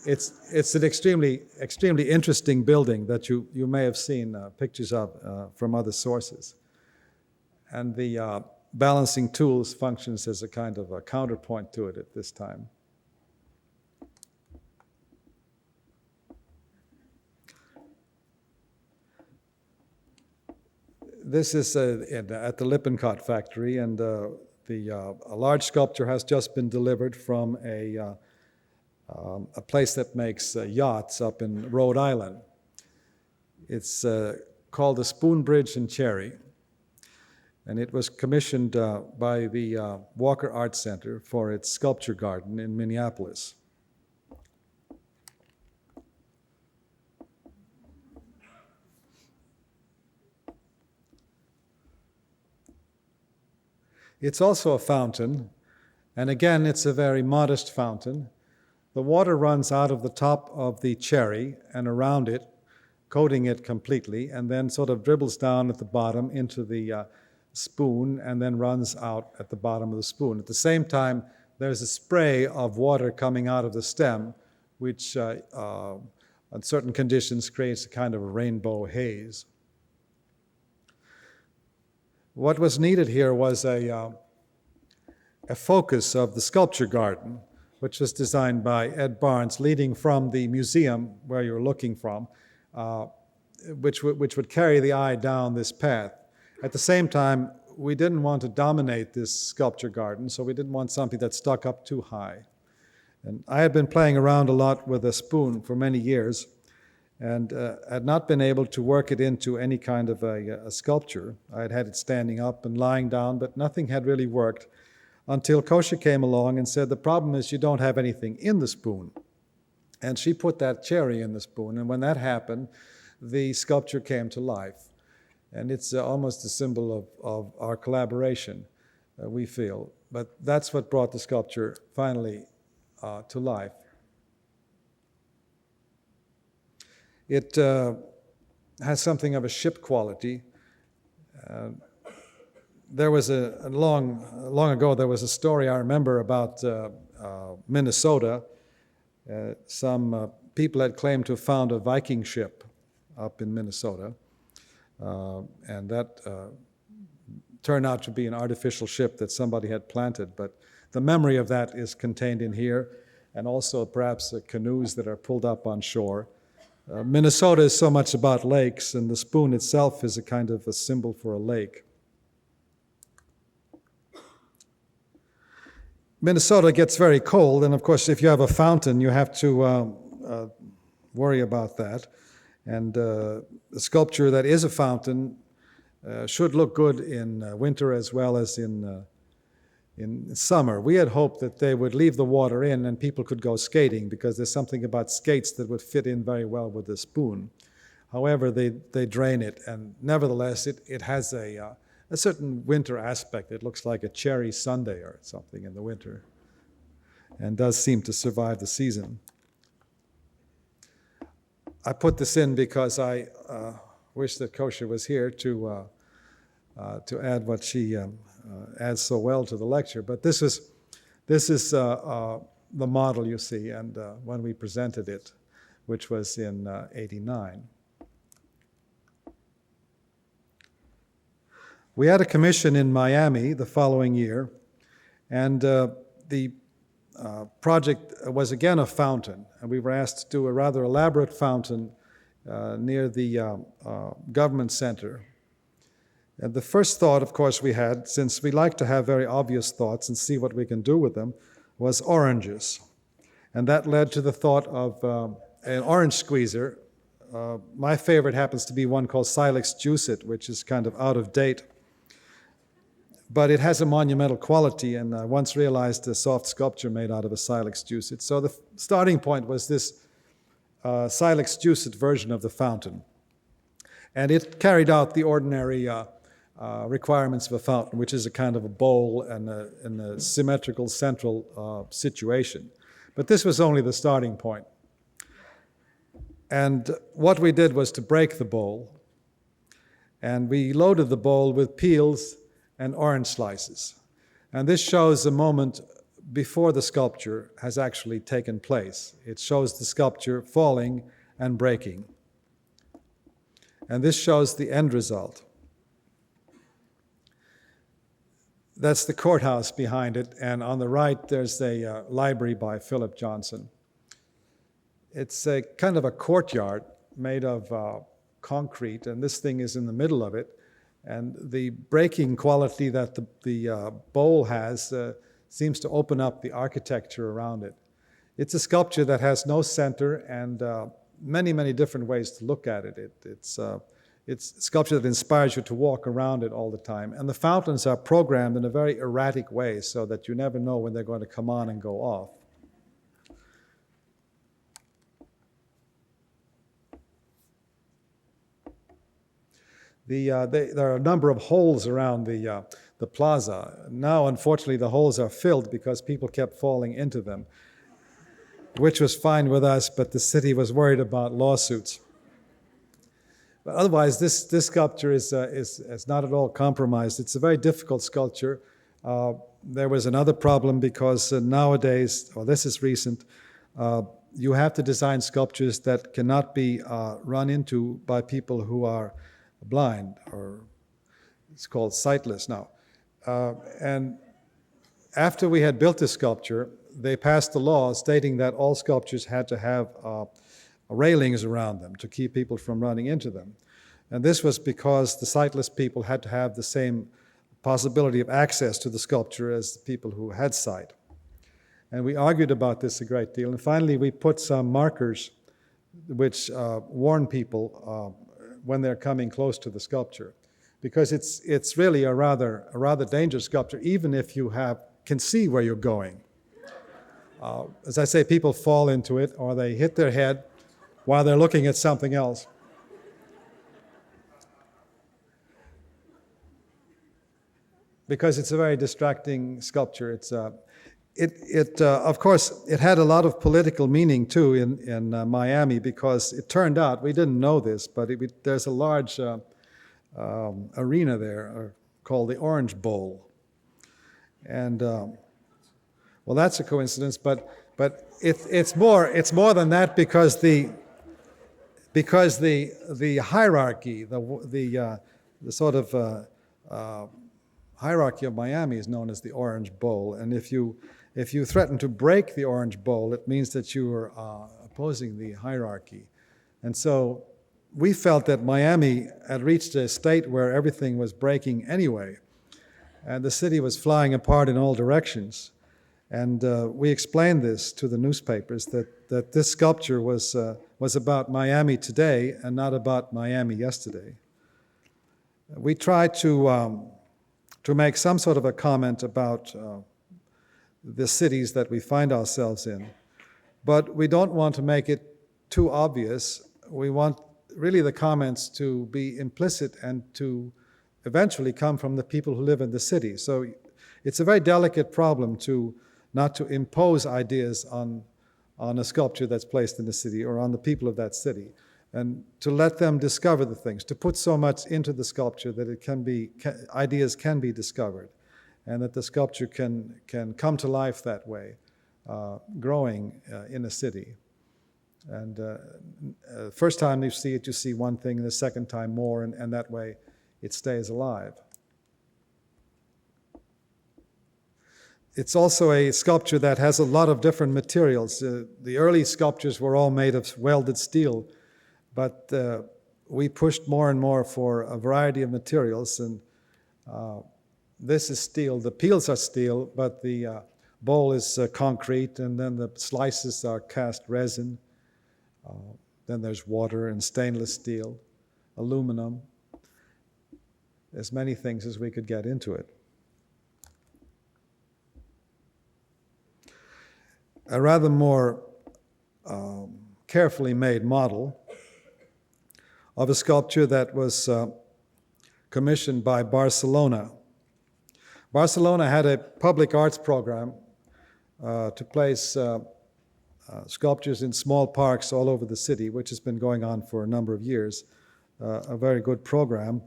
it's an extremely interesting building that you may have seen pictures of from other sources. And the balancing tools functions as a kind of a counterpoint to it at this time. This is at the Lippincott factory, and a large sculpture has just been delivered from a place that makes yachts up in Rhode Island. It's called the Spoon Bridge in Cherry, and it was commissioned by the Walker Art Center for its sculpture garden in Minneapolis. It's also a fountain, and again, it's a very modest fountain. The water runs out of the top of the cherry and around it, coating it completely, and then sort of dribbles down at the bottom into the spoon and then runs out at the bottom of the spoon. At the same time, there's a spray of water coming out of the stem, which on certain conditions creates a kind of a rainbow haze. What was needed here was a focus of the sculpture garden, which was designed by Ed Barnes, leading from the museum where you're looking from, which would carry the eye down this path. At the same time, we didn't want to dominate this sculpture garden, so we didn't want something that stuck up too high. And I had been playing around a lot with a spoon for many years, and had not been able to work it into any kind of a sculpture. I had had it standing up and lying down, but nothing had really worked until Coosje came along and said, the problem is you don't have anything in the spoon. And she put that cherry in the spoon, and when that happened, the sculpture came to life. And it's almost a symbol of our collaboration, we feel. But that's what brought the sculpture finally to life. It has something of a ship quality. There was long ago, there was a story I remember about Minnesota. Some people had claimed to have found a Viking ship up in Minnesota. And that turned out to be an artificial ship that somebody had planted. But the memory of that is contained in here, and also perhaps canoes that are pulled up on shore. Minnesota is so much about lakes, and the spoon itself is a kind of a symbol for a lake. Minnesota gets very cold, and of course, if you have a fountain, you have to worry about that. And a sculpture that is a fountain should look good in winter as well as in summer. We had hoped that they would leave the water in and people could go skating, because there's something about skates that would fit in very well with the spoon. However, they drain it, and nevertheless, it has a certain winter aspect. It looks like a cherry sundae or something in the winter, and does seem to survive the season. I put this in because I wish that Coosje was here to add what she adds so well to the lecture. But this is the model you see, and when we presented it, which was in '89. We had a commission in Miami the following year, and the project was again a fountain, and we were asked to do a rather elaborate fountain near the government center. And the first thought, of course, we had, since we like to have very obvious thoughts and see what we can do with them, was oranges. And that led to the thought of an orange squeezer. My favorite happens to be one called Silex Juice-It, which is kind of out of date. But it has a monumental quality, and I once realized a soft sculpture made out of a Silex Juice-It. So the starting point was this Silex Juice-It version of the fountain. And it carried out the ordinary requirements of a fountain, which is a kind of a bowl and a symmetrical central situation. But this was only the starting point. And what we did was to break the bowl, and we loaded the bowl with peels and orange slices. And this shows a moment before the sculpture has actually taken place. It shows the sculpture falling and breaking. And this shows the end result. That's the courthouse behind it, and on the right there's a library by Philip Johnson. It's a kind of a courtyard made of concrete, and this thing is in the middle of it. And the breaking quality that the bowl has seems to open up the architecture around it. It's a sculpture that has no center and many, many different ways to look at it. It's a sculpture that inspires you to walk around it all the time. And the fountains are programmed in a very erratic way so that you never know when they're going to come on and go off. There are a number of holes around the plaza. Now, unfortunately, the holes are filled because people kept falling into them, which was fine with us, but the city was worried about lawsuits. But otherwise, this sculpture is not at all compromised. It's a very difficult sculpture. There was another problem because nowadays, well, this is recent, you have to design sculptures that cannot be run into by people who are blind, or it's called sightless now. And after we had built this sculpture, they passed a law stating that all sculptures had to have railings around them to keep people from running into them. And this was because the sightless people had to have the same possibility of access to the sculpture as the people who had sight. And we argued about this a great deal, and finally we put some markers which warn people when they're coming close to the sculpture, because it's really a rather dangerous sculpture, even if you can see where you're going. As I say, people fall into it, or they hit their head while they're looking at something else. Because it's a very distracting sculpture. Of course, it had a lot of political meaning too in Miami, because it turned out, we didn't know this, but there's a large arena there called the Orange Bowl. And well, that's a coincidence, but it's more than that, because the hierarchy, the sort of hierarchy of Miami is known as the Orange Bowl, and if you threaten to break the Orange Bowl, it means that you are opposing the hierarchy. And so we felt that Miami had reached a state where everything was breaking anyway, and the city was flying apart in all directions. And we explained this to the newspapers, that this sculpture was about Miami today and not about Miami yesterday. We tried to make some sort of a comment about the cities that we find ourselves in. But we don't want to make it too obvious. We want really the comments to be implicit and to eventually come from the people who live in the city. So it's a very delicate problem not to impose ideas on a sculpture that's placed in the city or on the people of that city, and to let them discover the things, to put so much into the sculpture that ideas can be discovered, and that the sculpture can come to life that way, growing in a city. And first time you see it, you see one thing, and the second time more, and that way it stays alive. It's also a sculpture that has a lot of different materials. The early sculptures were all made of welded steel, but we pushed more and more for a variety of materials, and this is steel. The peels are steel, but the bowl is concrete, and then the slices are cast resin. Then there's water and stainless steel, aluminum, as many things as we could get into it. A rather more carefully made model of a sculpture that was commissioned by Barcelona. Barcelona had a public arts program to place sculptures in small parks all over the city, which has been going on for a number of years, a very good program.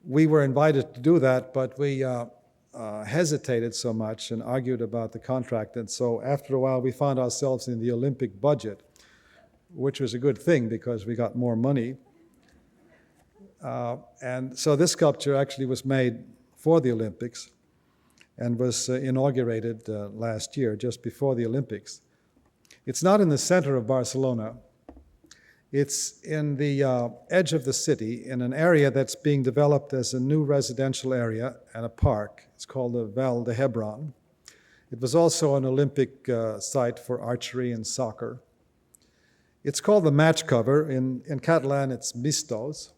We were invited to do that, but we hesitated so much and argued about the contract, and so after a while we found ourselves in the Olympic budget, which was a good thing because we got more money. And so this sculpture actually was made for the Olympics and was inaugurated last year, just before the Olympics. It's not in the center of Barcelona. It's in the edge of the city, in an area that's being developed as a new residential area and a park. It's called the Val de Hebron. It was also an Olympic site for archery and soccer. It's called the match cover. In Catalan, it's mistos.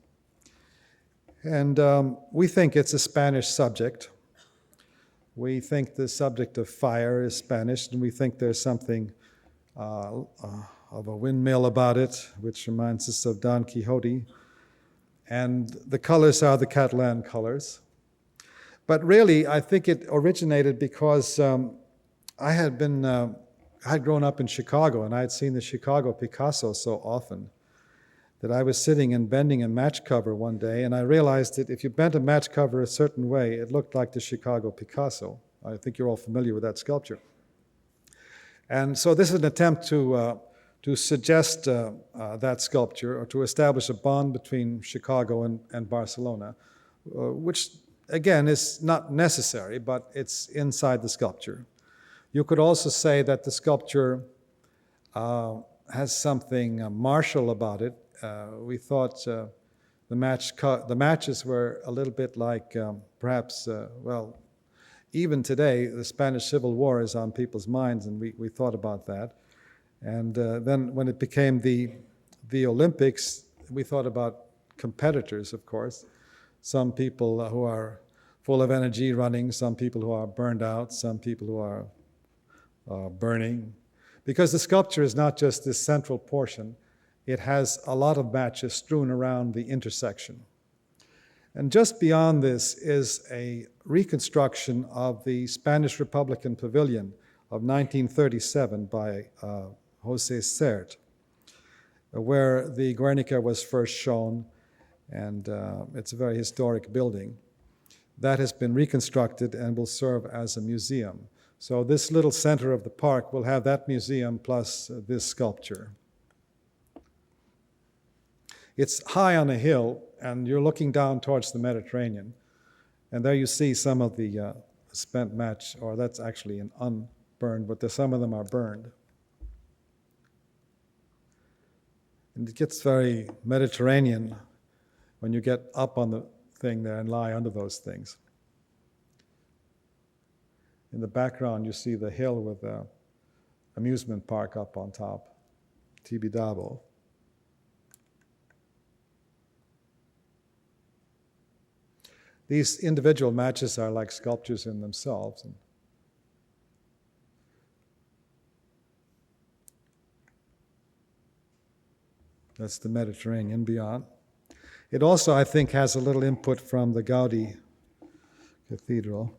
And we think it's a Spanish subject. We think the subject of fire is Spanish, and we think there's something of a windmill about it, which reminds us of Don Quixote. And the colors are the Catalan colors. But really, I think it originated because I had grown up in Chicago, and I had seen the Chicago Picasso so often that I was sitting and bending a match cover one day, and I realized that if you bent a match cover a certain way, it looked like the Chicago Picasso. I think you're all familiar with that sculpture. And so this is an attempt to suggest that sculpture, or to establish a bond between Chicago and Barcelona, which again is not necessary, but it's inside the sculpture. You could also say that the sculpture has something martial about it. We thought the matches were a little bit like perhaps, well, even today, the Spanish Civil War is on people's minds, and we thought about that. And then when it became the Olympics, we thought about competitors, of course. Some people who are full of energy running, some people who are burned out, some people who are burning. Because the sculpture is not just this central portion, it has a lot of matches strewn around the intersection. And just beyond this is a reconstruction of the Spanish Republican Pavilion of 1937 by José Sert, where the Guernica was first shown, and it's a very historic building. That has been reconstructed and will serve as a museum. So this little center of the park will have that museum plus this sculpture. It's high on a hill, and you're looking down towards the Mediterranean. And there you see some of the spent match, or that's actually an unburned, but some of them are burned. And it gets very Mediterranean when you get up on the thing there and lie under those things. In the background, you see the hill with the amusement park up on top, Tibidabo. These individual matches are like sculptures in themselves. That's the Mediterranean beyond. It also, I think, has a little input from the Gaudi Cathedral.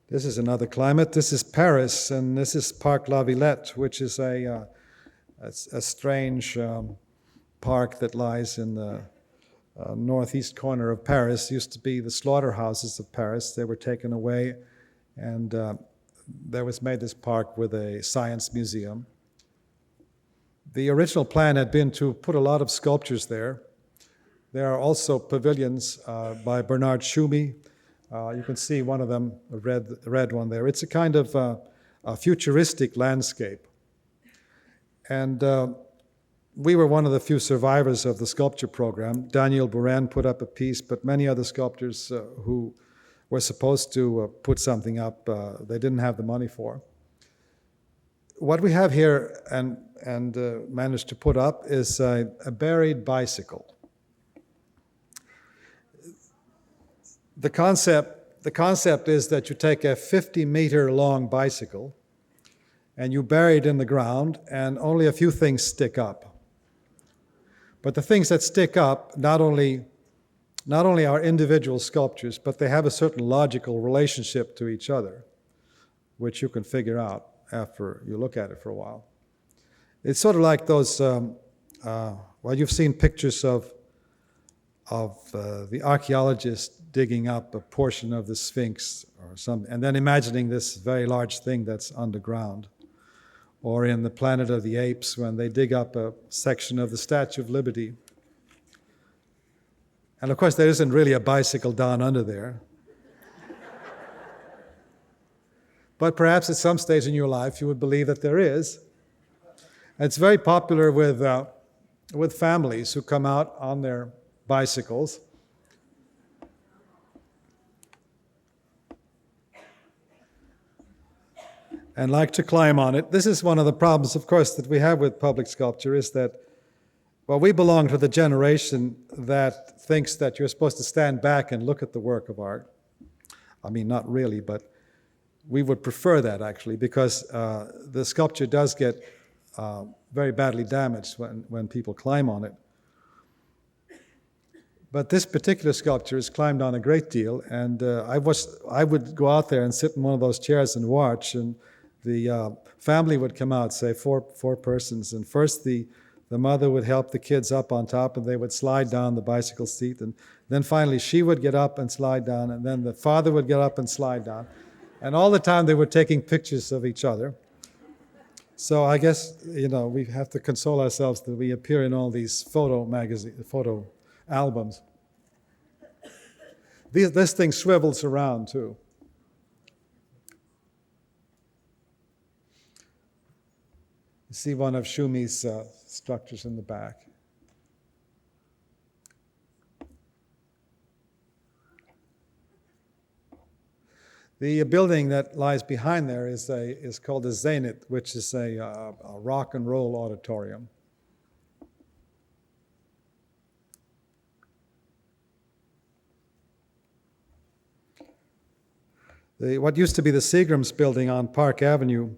This is another climate. This is Paris, and this is Parc La Villette, which is a strange park that lies in the northeast corner of Paris. It used to be the slaughterhouses of Paris. They were taken away, and there was made this park with a science museum. The original plan had been to put a lot of sculptures there. There are also pavilions by Bernard Tschumi. You can see one of them, a red one there. It's a kind of a futuristic landscape. And we were one of the few survivors of the sculpture program. Daniel Buran put up a piece, but many other sculptors who were supposed to put something up, they didn't have the money for. What we have here and managed to put up is a buried bicycle. The concept is that you take a 50-meter long bicycle and you bury it in the ground, and only a few things stick up. But the things that stick up not only are individual sculptures, but they have a certain logical relationship to each other, which you can figure out after you look at it for a while. It's sort of like those, you've seen pictures of the archaeologist digging up a portion of the Sphinx or something, and then imagining this very large thing that's underground. Or in the Planet of the Apes, when they dig up a section of the Statue of Liberty. And of course, there isn't really a bicycle down under there. But perhaps at some stage in your life, you would believe that there is. It's very popular with families who come out on their bicycles. And like to climb on it. This is one of the problems, of course, that we have with public sculpture, is that, we belong to the generation that thinks that you're supposed to stand back and look at the work of art. I mean, not really, but we would prefer that, actually, because the sculpture does get very badly damaged when people climb on it. But this particular sculpture is climbed on a great deal, and I would go out there and sit in one of those chairs and watch, and the family would come out, say four persons, and first the mother would help the kids up on top, and they would slide down the bicycle seat, and then finally she would get up and slide down, and then the father would get up and slide down, and all the time they were taking pictures of each other. So I guess, we have to console ourselves that we appear in all these photo albums. This thing swivels around too. You see one of Shumi's structures in the back. The building that lies behind there is called the Zenit, which is a rock and roll auditorium. What used to be the Seagram's building on Park Avenue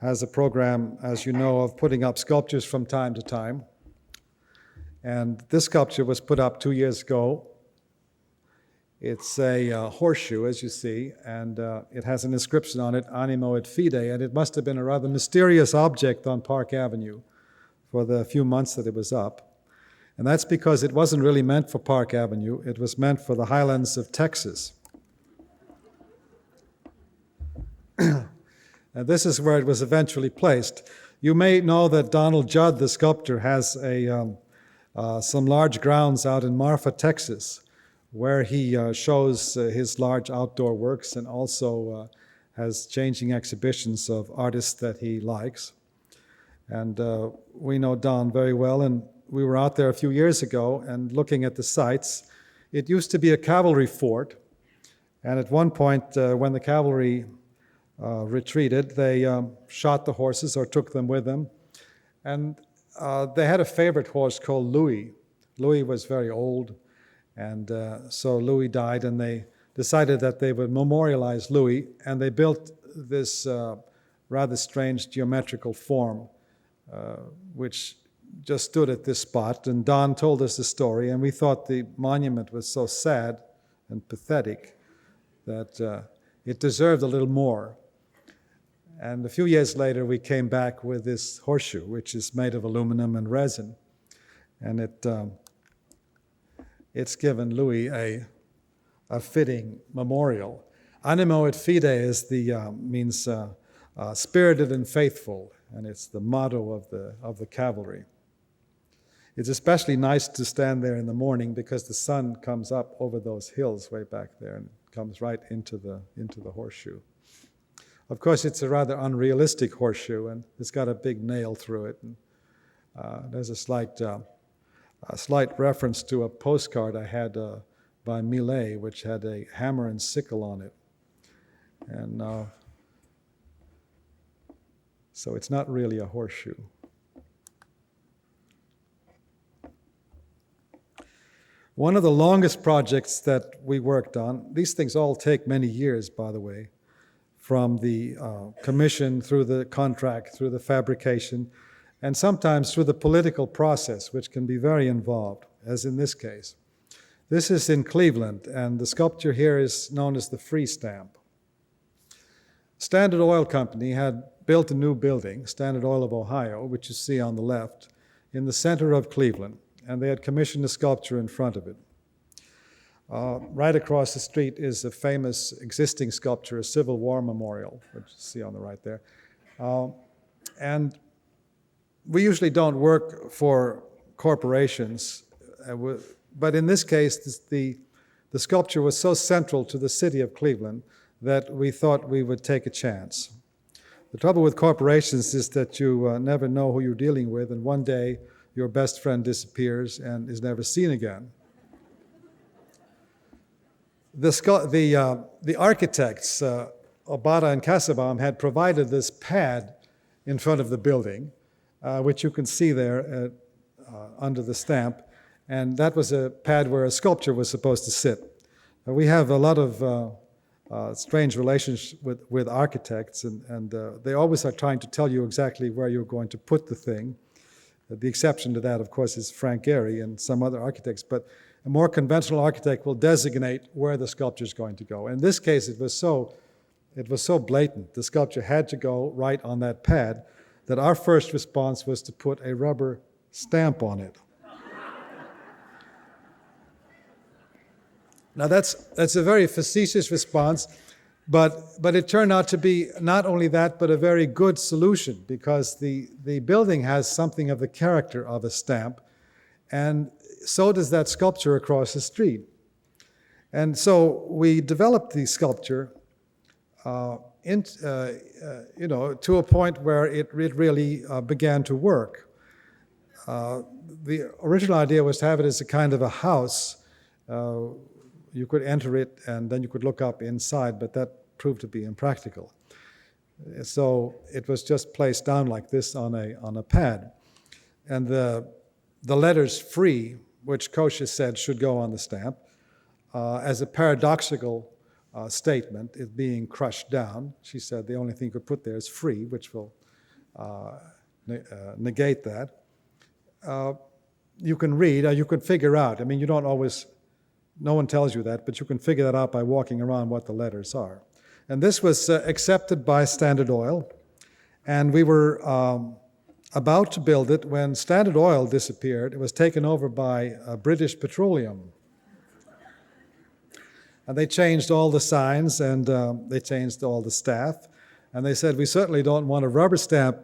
has a program, as you know, of putting up sculptures from time to time. And this sculpture was put up 2 years ago. It's a horseshoe, as you see, and it has an inscription on it, Animo et Fide, and it must have been a rather mysterious object on Park Avenue for the few months that it was up. And that's because it wasn't really meant for Park Avenue, it was meant for the highlands of Texas. And this is where it was eventually placed. You may know that Donald Judd, the sculptor, has some large grounds out in Marfa, Texas, where he shows his large outdoor works and also has changing exhibitions of artists that he likes. And we know Don very well, and we were out there a few years ago and looking at the sites. It used to be a cavalry fort, and at one point when the cavalry retreated, they shot the horses or took them with them. And they had a favorite horse called Louis. Louis was very old, and so Louis died, and they decided that they would memorialize Louis, and they built this rather strange geometrical form, which just stood at this spot. And Don told us the story, and we thought the monument was so sad and pathetic that it deserved a little more. And a few years later, we came back with this horseshoe, which is made of aluminum and resin. And it's given Louis a fitting memorial. Animo et Fide means spirited and faithful, and it's the motto of the cavalry. It's especially nice to stand there in the morning because the sun comes up over those hills way back there and comes right into the horseshoe. Of course, it's a rather unrealistic horseshoe, and it's got a big nail through it. And, there's a slight reference to a postcard I had by Millet, which had a hammer and sickle on it. And so it's not really a horseshoe. One of the longest projects that we worked on, these things all take many years, by the way, from the commission through the contract, through the fabrication, and sometimes through the political process, which can be very involved, as in this case. This is in Cleveland, and the sculpture here is known as the Free Stamp. Standard Oil Company had built a new building, Standard Oil of Ohio, which you see on the left, in the center of Cleveland, and they had commissioned a sculpture in front of it. Right across the street is a famous existing sculpture, a Civil War memorial, which you see on the right there. And we usually don't work for corporations, but in this case, the sculpture was so central to the city of Cleveland that we thought we would take a chance. The trouble with corporations is that you never know who you're dealing with, and one day your best friend disappears and is never seen again. The architects, Obata and Kassabaum, had provided this pad in front of the building, which you can see there under the stamp, and that was a pad where a sculpture was supposed to sit. We have a lot of strange relations with architects, and they always are trying to tell you exactly where you're going to put the thing. The exception to that, of course, is Frank Gehry and some other architects, but a more conventional architect will designate where the sculpture is going to go. In this case, it was so blatant. The sculpture had to go right on that pad that our first response was to put a rubber stamp on it. Now that's a very facetious response, but it turned out to be not only that, but a very good solution, because the building has something of the character of a stamp, and so does that sculpture across the street. And so we developed the sculpture to a point where it really began to work. The original idea was to have it as a kind of a house. You could enter it and then you could look up inside, but that proved to be impractical. So it was just placed down like this on a pad. And the letters "free," which Coosje said should go on the stamp, as a paradoxical statement, it being crushed down. She said the only thing you could put there is "free," which will negate that. You can read, or you could figure out. I mean, you don't always, no one tells you that, but you can figure that out by walking around what the letters are. And this was accepted by Standard Oil, and we were about to build it when Standard Oil disappeared. It was taken over by British Petroleum. And they changed all the signs, and they changed all the staff, and they said, we certainly don't want a rubber stamp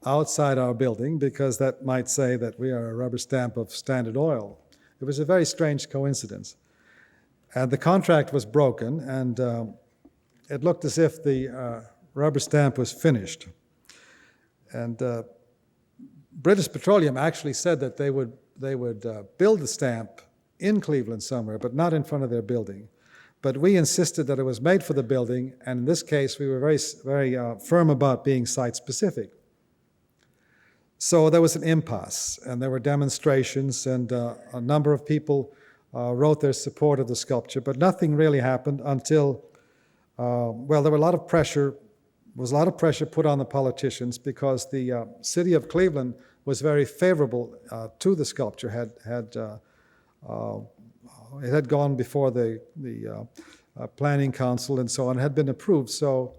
outside our building, because that might say that we are a rubber stamp of Standard Oil. It was a very strange coincidence. And the contract was broken, and it looked as if the rubber stamp was finished. And British Petroleum actually said that they would build the stamp in Cleveland somewhere, but not in front of their building. But we insisted that it was made for the building, and in this case, we were very firm about being site-specific. So there was an impasse, and there were demonstrations, and a number of people wrote their support of the sculpture, but nothing really happened until, there were a lot of pressure. There was a lot of pressure put on the politicians, because the city of Cleveland was very favorable to the sculpture. It had gone before the planning council and so on, had been approved. So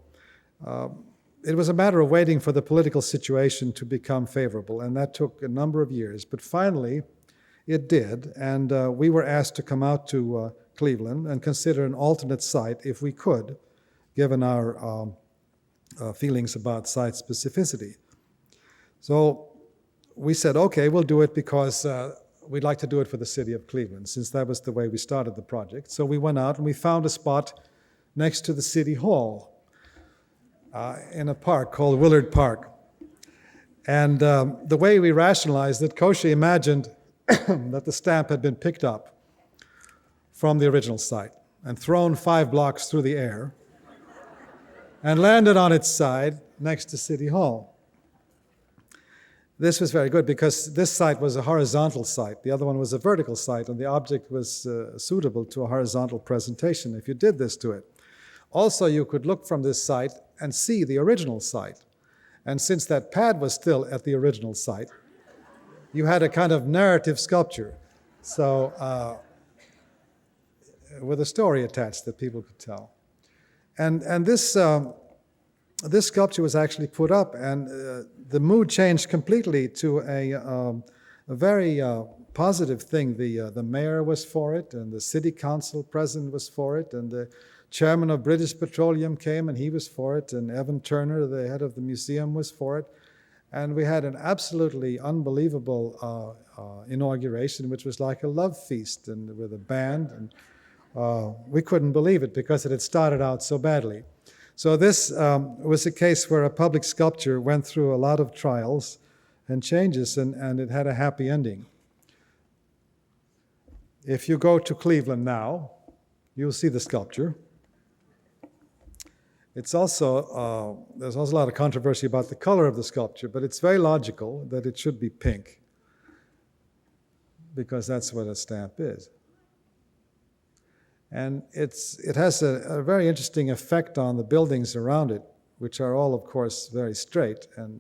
it was a matter of waiting for the political situation to become favorable, and that took a number of years. But finally, it did, and we were asked to come out to Cleveland and consider an alternate site if we could, given our feelings about site specificity. So we said, okay, we'll do it because we'd like to do it for the city of Cleveland, since that was the way we started the project. So we went out and we found a spot next to the city hall in a park called Willard Park. And the way we rationalized it, Coosje imagined that the stamp had been picked up from the original site and thrown 5 blocks through the air and landed on its side next to City Hall. This was very good because this site was a horizontal site. The other one was a vertical site, and the object was suitable to a horizontal presentation if you did this to it. also you could look from this site and see the original site. And since that pad was still at the original site, you had a kind of narrative sculpture. So with a story attached that people could tell. And this sculpture was actually put up, and the mood changed completely to a very positive thing. The mayor was for it, and the city council president was for it, and the chairman of British Petroleum came, and he was for it, and Evan Turner, the head of the museum, was for it. And we had an absolutely unbelievable inauguration, which was like a love feast, and with a band, and we couldn't believe it because it had started out so badly. So this was a case where a public sculpture went through a lot of trials and changes, and it had a happy ending. If you go to Cleveland now, you'll see the sculpture. It's also, there's also a lot of controversy about the color of the sculpture, but it's very logical that it should be pink, because that's what a stamp is. And it has a very interesting effect on the buildings around it, which are all, of course, very straight. And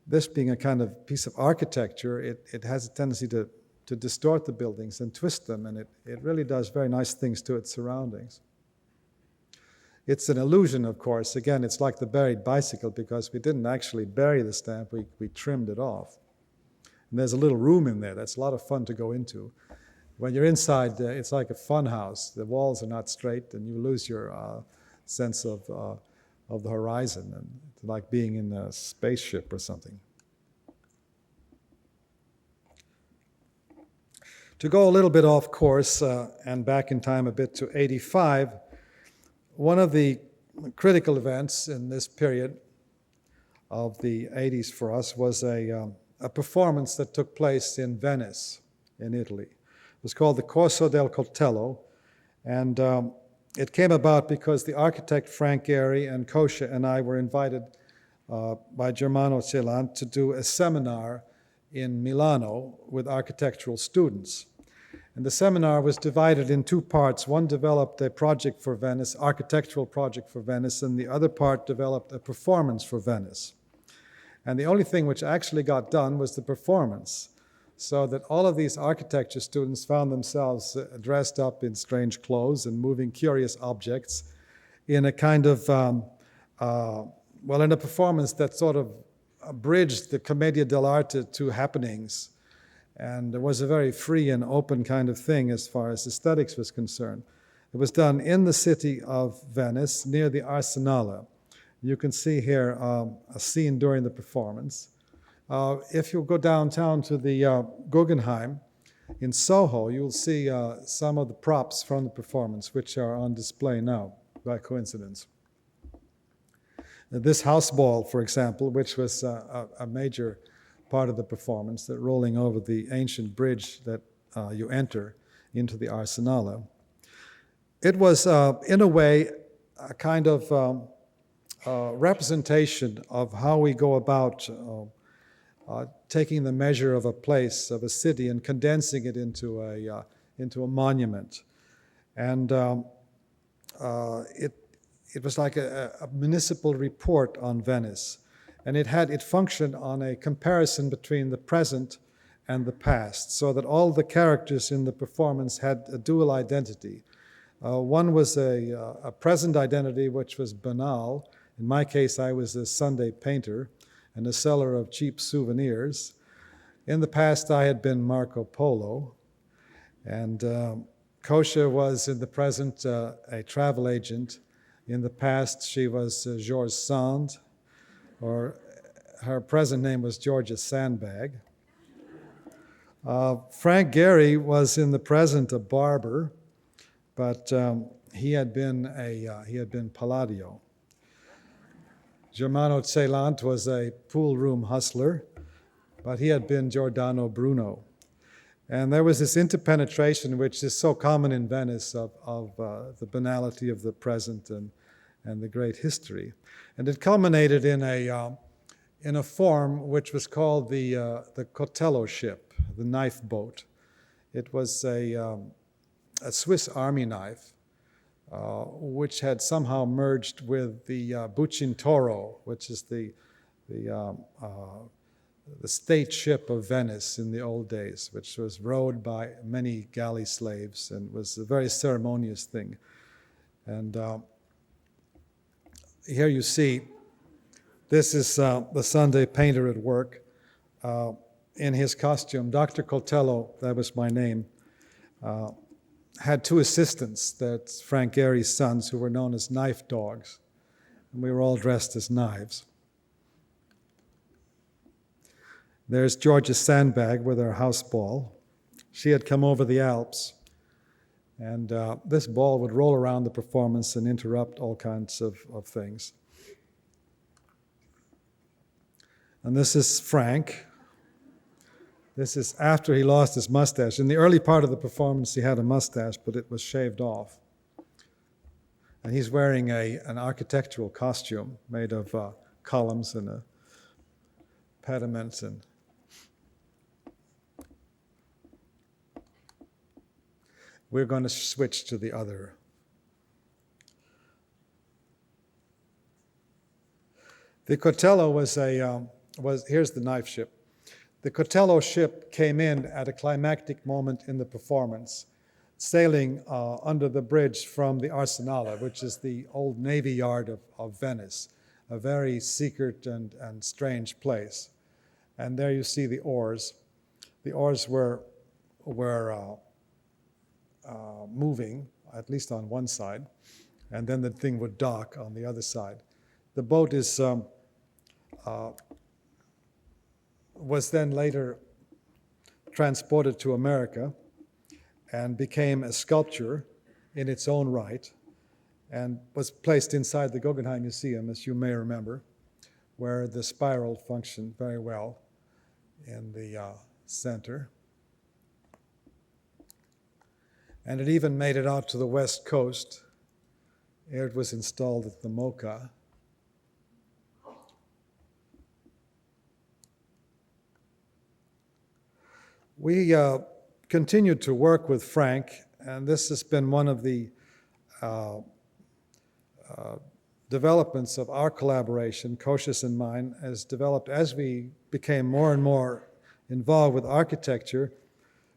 this being a kind of piece of architecture, it has a tendency to distort the buildings and twist them, and it really does very nice things to its surroundings. It's an illusion, of course. Again, it's like the buried bicycle, because we didn't actually bury the stamp, we trimmed it off. And there's a little room in there that's a lot of fun to go into. When you're inside, it's like a fun house. The walls are not straight, and you lose your sense of the horizon, and it's like being in a spaceship or something. To go a little bit off course and back in time a bit to '85, one of the critical events in this period of the '80s for us was a performance that took place in Venice, in Italy. It was called the Corso del Coltello, and it came about because the architect Frank Gehry and Coosje and I were invited by Germano Celant to do a seminar in Milano with architectural students. And the seminar was divided in two parts. One developed a project for Venice, architectural project for Venice, and the other part developed a performance for Venice. And the only thing which actually got done was the performance, so that all of these architecture students found themselves dressed up in strange clothes and moving curious objects in a kind of, in a performance that sort of bridged the commedia dell'arte to happenings. And it was a very free and open kind of thing as far as aesthetics was concerned. It was done in the city of Venice, near the Arsenale. You can see here a scene during the performance. If you go downtown to the Guggenheim in Soho, you'll see some of the props from the performance, which are on display now, by coincidence. This house ball, for example, which was a major part of the performance, that rolling over the ancient bridge that you enter into the Arsenale. It was, in a way, a kind of representation of how we go about taking the measure of a place, of a city, and condensing it into a monument. And it was like a municipal report on Venice. And it functioned on a comparison between the present and the past, so that all the characters in the performance had a dual identity. One was a present identity, which was banal. In my case, I was a Sunday painter and a seller of cheap souvenirs. In the past, I had been Marco Polo. And Coosje was, in the present, a travel agent. In the past, she was Georges Sand, or her present name was Georgia Sandbag. Frank Gehry was, in the present, a barber, but he had been Palladio. Germano Celant was a pool room hustler, but he had been Giordano Bruno. And there was this interpenetration, which is so common in Venice, of the banality of the present and the great history. And it culminated in a form which was called the Coltello ship, the knife boat. It was a Swiss army knife, which had somehow merged with the Bucintoro, which is the state ship of Venice in the old days, which was rowed by many galley slaves and was a very ceremonious thing. And here you see, this is the Sunday painter at work in his costume. Dr. Coltello, that was my name, had two assistants, that's Frank Gehry's sons, who were known as knife dogs. And we were all dressed as knives. There's Georgia Sandbag with her house ball. She had come over the Alps, and this ball would roll around the performance and interrupt all kinds of things. And this is Frank. This is after he lost his mustache. In the early part of the performance, he had a mustache, but it was shaved off. And he's wearing an architectural costume made of columns and pediments and we're going to switch to the other. The Coltello here's the knife ship. The Coltello ship came in at a climactic moment in the performance, sailing under the bridge from the Arsenale, which is the old navy yard of Venice, a very secret and strange place. And there you see the oars. The oars were moving, at least on one side, and then the thing would dock on the other side. The boat was then later transported to America and became a sculpture in its own right and was placed inside the Guggenheim Museum, as you may remember, where the spiral functioned very well in the center. And it even made it out to the West Coast. It was installed at the MoCA. We continued to work with Frank, and this has been one of the developments of our collaboration, Coosje's and mine, has developed as we became more and more involved with architecture.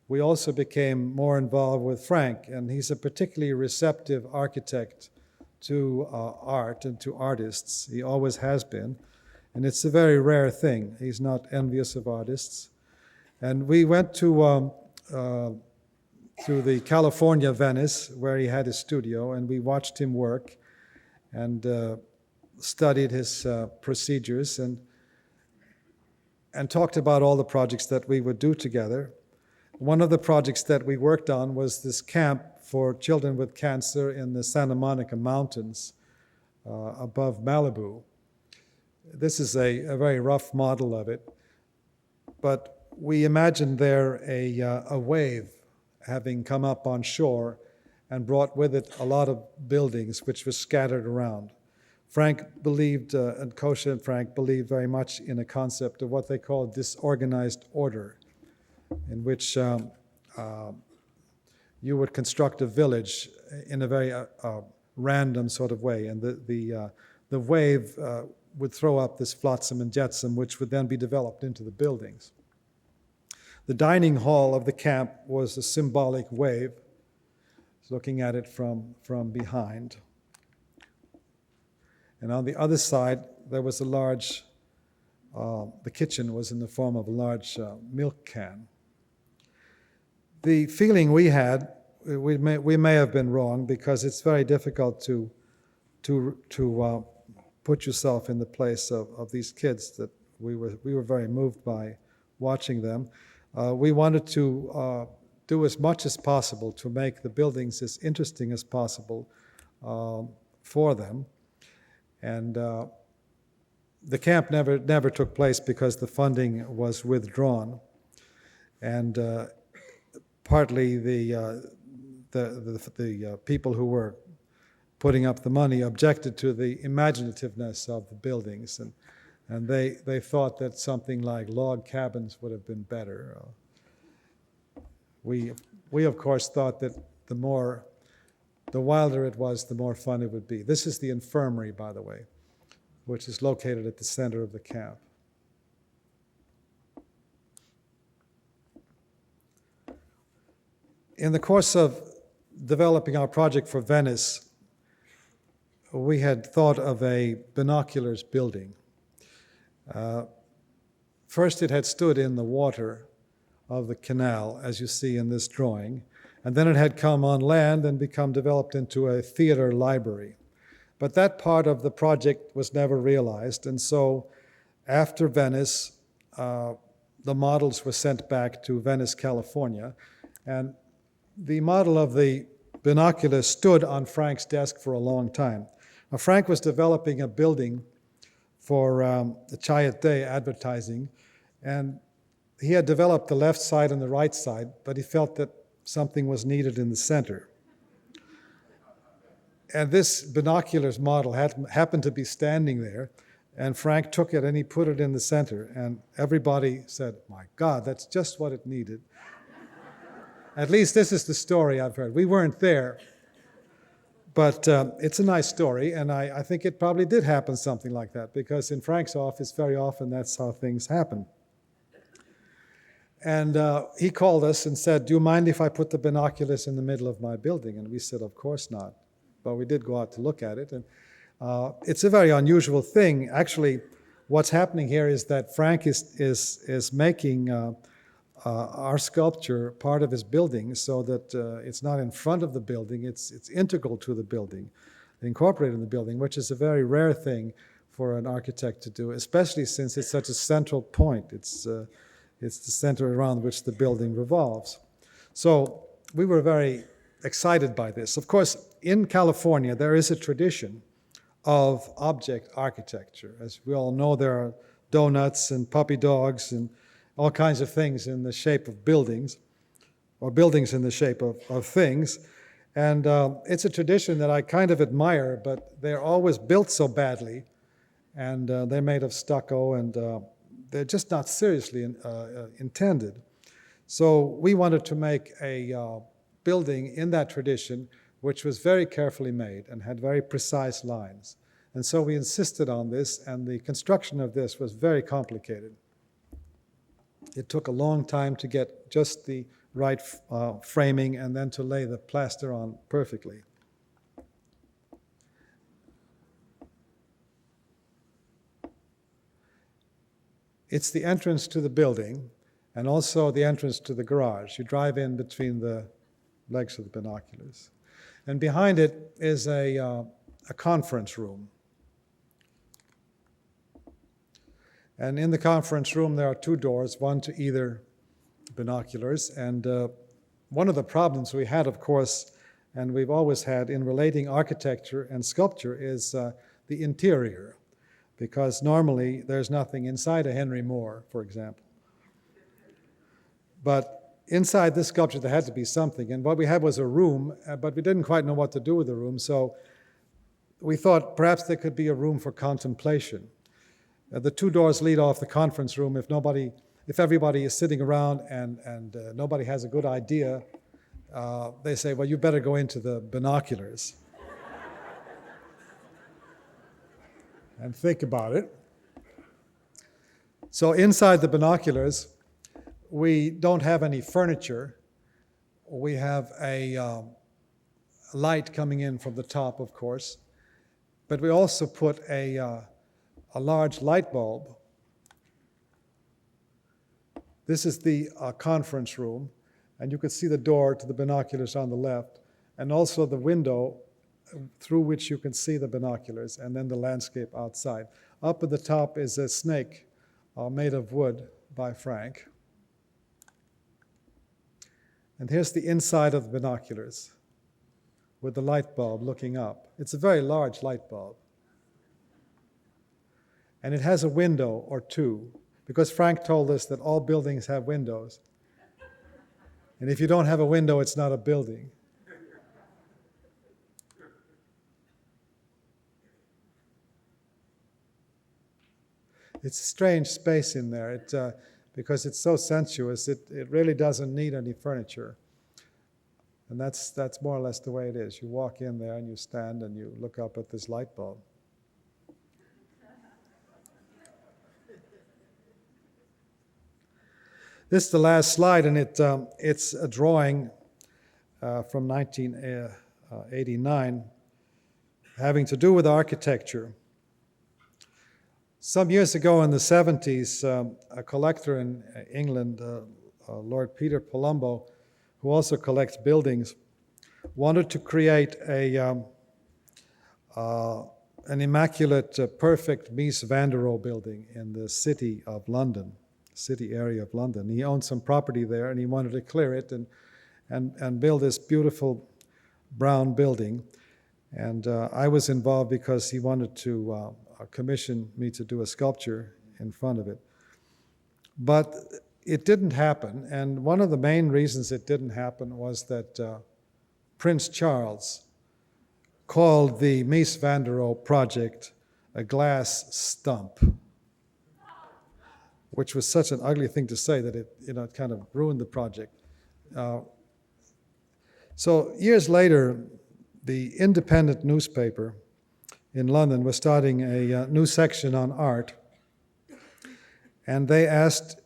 We also became more involved with Frank, and he's a particularly receptive architect to art and to artists. He always has been, and it's a very rare thing. He's not envious of artists. And we went to the California Venice, where he had his studio, and we watched him work and studied his procedures and talked about all the projects that we would do together. One of the projects that we worked on was this camp for children with cancer in the Santa Monica Mountains above Malibu. This is a very rough model of it, but we imagined there a wave having come up on shore and brought with it a lot of buildings which were scattered around. Frank believed, and Coosje and Frank believed very much in a concept of what they call disorganized order, in which you would construct a village in a very random sort of way, and the wave would throw up this flotsam and jetsam, which would then be developed into the buildings. The dining hall of the camp was a symbolic wave, looking at it from behind. And on the other side, there was a large, the kitchen was in the form of a large milk can. The feeling we had, we may have been wrong, because it's very difficult to put yourself in the place of these kids that we were very moved by watching them. We wanted to do as much as possible to make the buildings as interesting as possible for them. And the camp never took place because the funding was withdrawn. And partly the people who were putting up the money objected to the imaginativeness of the buildings, and they thought that something like log cabins would have been better. We of course thought that the more the wilder it was, the more fun it would be. This is the infirmary, by the way, which is located at the center of the camp. In the course of developing our project for Venice, we had thought of a binoculars building. First, it had stood in the water of the canal, as you see in this drawing, and then it had come on land and become developed into a theater library. But that part of the project was never realized, and so after Venice, the models were sent back to Venice, California, and the model of the binoculars stood on Frank's desk for a long time. Now, Frank was developing a building for the Chiat advertising, and he had developed the left side and the right side, but he felt that something was needed in the center. And this binoculars model happened to be standing there, and Frank took it and he put it in the center, and everybody said, "My God, that's just what it needed." At least this is the story I've heard. We weren't there, but it's a nice story, and I think it probably did happen something like that, because in Frank's office, very often that's how things happen. And he called us and said, "Do you mind if I put the binoculars in the middle of my building?" And we said, "Of course not." But we did go out to look at it, and it's a very unusual thing. Actually, what's happening here is that Frank is making our sculpture part of his building, so that it's not in front of the building, it's integral to the building, incorporated in the building, which is a very rare thing for an architect to do, especially since it's such a central point. It's the center around which the building revolves. So we were very excited by this. Of course, in California, there is a tradition of object architecture. As we all know, there are donuts and puppy dogs and all kinds of things in the shape of buildings, or buildings in the shape of things. And it's a tradition that I kind of admire, but they're always built so badly, and they're made of stucco, and they're just not seriously intended. So we wanted to make a building in that tradition, which was very carefully made and had very precise lines. And so we insisted on this, and the construction of this was very complicated. It took a long time to get just the right framing and then to lay the plaster on perfectly. It's the entrance to the building and also the entrance to the garage. You drive in between the legs of the binoculars. And behind it is a conference room. And in the conference room, there are two doors, one to either binoculars. And one of the problems we had, of course, and we've always had in relating architecture and sculpture, is the interior. Because normally there's nothing inside a Henry Moore, for example. But inside this sculpture, there had to be something. And what we had was a room, but we didn't quite know what to do with the room. So we thought perhaps there could be a room for contemplation. The two doors lead off the conference room. If everybody is sitting around and nobody has a good idea, they say, "Well, you better go into the binoculars and think about it." So inside the binoculars, we don't have any furniture. We have a light coming in from the top, of course, but we also put a large light bulb. This is the conference room, and you can see the door to the binoculars on the left, and also the window through which you can see the binoculars, and then the landscape outside. Up at the top is a snake made of wood by Frank. And here's the inside of the binoculars with the light bulb looking up. It's a very large light bulb. And it has a window or two, because Frank told us that all buildings have windows. And if you don't have a window, it's not a building. It's a strange space in there, because it's so sensuous, it really doesn't need any furniture. And that's more or less the way it is. You walk in there and you stand and you look up at this light bulb. This is the last slide, and it's a drawing from 1989 having to do with architecture. Some years ago in the 70s, a collector in England, Lord Peter Palumbo, who also collects buildings, wanted to create an immaculate, perfect Mies van der Rohe building in the city of London, city area of London. He owned some property there, and he wanted to clear it and build this beautiful brown building. And I was involved because he wanted to commission me to do a sculpture in front of it. But it didn't happen, and one of the main reasons it didn't happen was that Prince Charles called the Mies van der Rohe project a glass stump, which was such an ugly thing to say that it kind of ruined the project. So years later, the independent newspaper in London was starting a new section on art, and they asked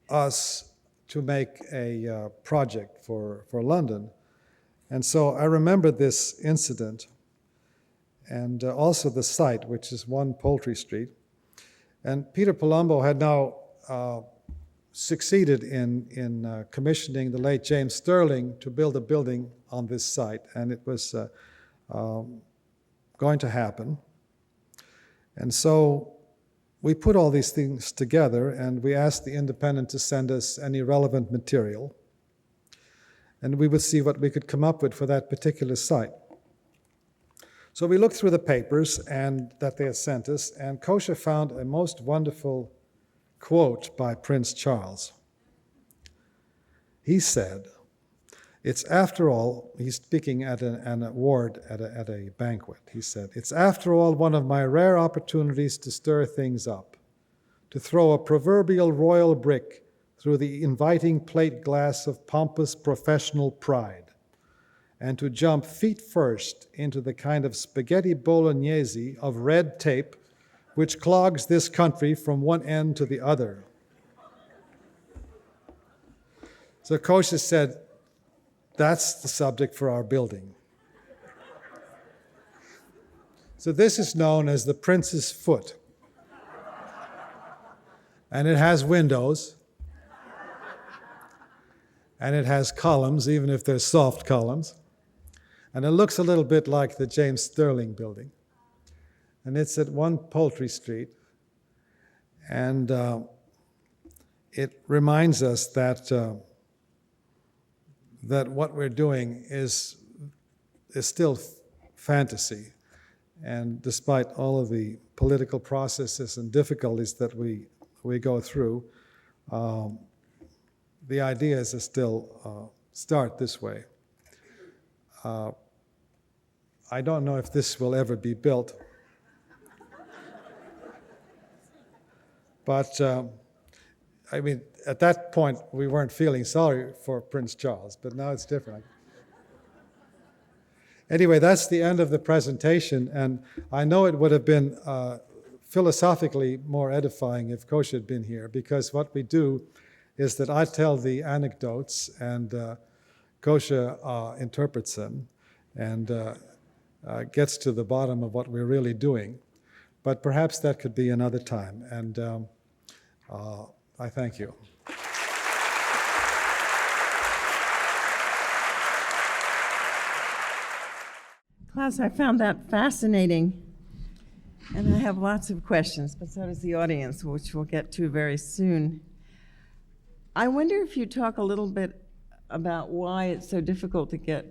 us to make a project for London. And so I remember this incident, and also the site, which is 1 Poultry Street. And Peter Palumbo had now succeeded in commissioning the late James Stirling to build a building on this site, and it was going to happen. And so we put all these things together, and we asked the Independent to send us any relevant material, and we would see what we could come up with for that particular site. So we looked through the papers and that they had sent us, and Coosje found a most wonderful quote by Prince Charles. He said, "It's after all," he's speaking at an award at a banquet, he said, "it's after all one of my rare opportunities to stir things up, to throw a proverbial royal brick through the inviting plate glass of pompous professional pride, and to jump feet first into the kind of spaghetti bolognese of red tape which clogs this country from one end to the other." So Coosje said, that's the subject for our building. So this is known as the Prince's Foot. And it has windows. And it has columns, even if they're soft columns. And it looks a little bit like the James Stirling building. And it's at 1 Poultry Street. And it reminds us that what we're doing is still fantasy. And despite all of the political processes and difficulties that we go through, the idea is to still start this way. I don't know if this will ever be built, but I mean, at that point, we weren't feeling sorry for Prince Charles, but now it's different. Anyway, that's the end of the presentation, and I know it would have been philosophically more edifying if Coosje had been here, because what we do is that I tell the anecdotes, and Coosje interprets them, and gets to the bottom of what we're really doing. But perhaps that could be another time, and I thank you. Claes, I found that fascinating, and I have lots of questions, but so does the audience, which we'll get to very soon. I wonder if you talk a little bit about why it's so difficult to get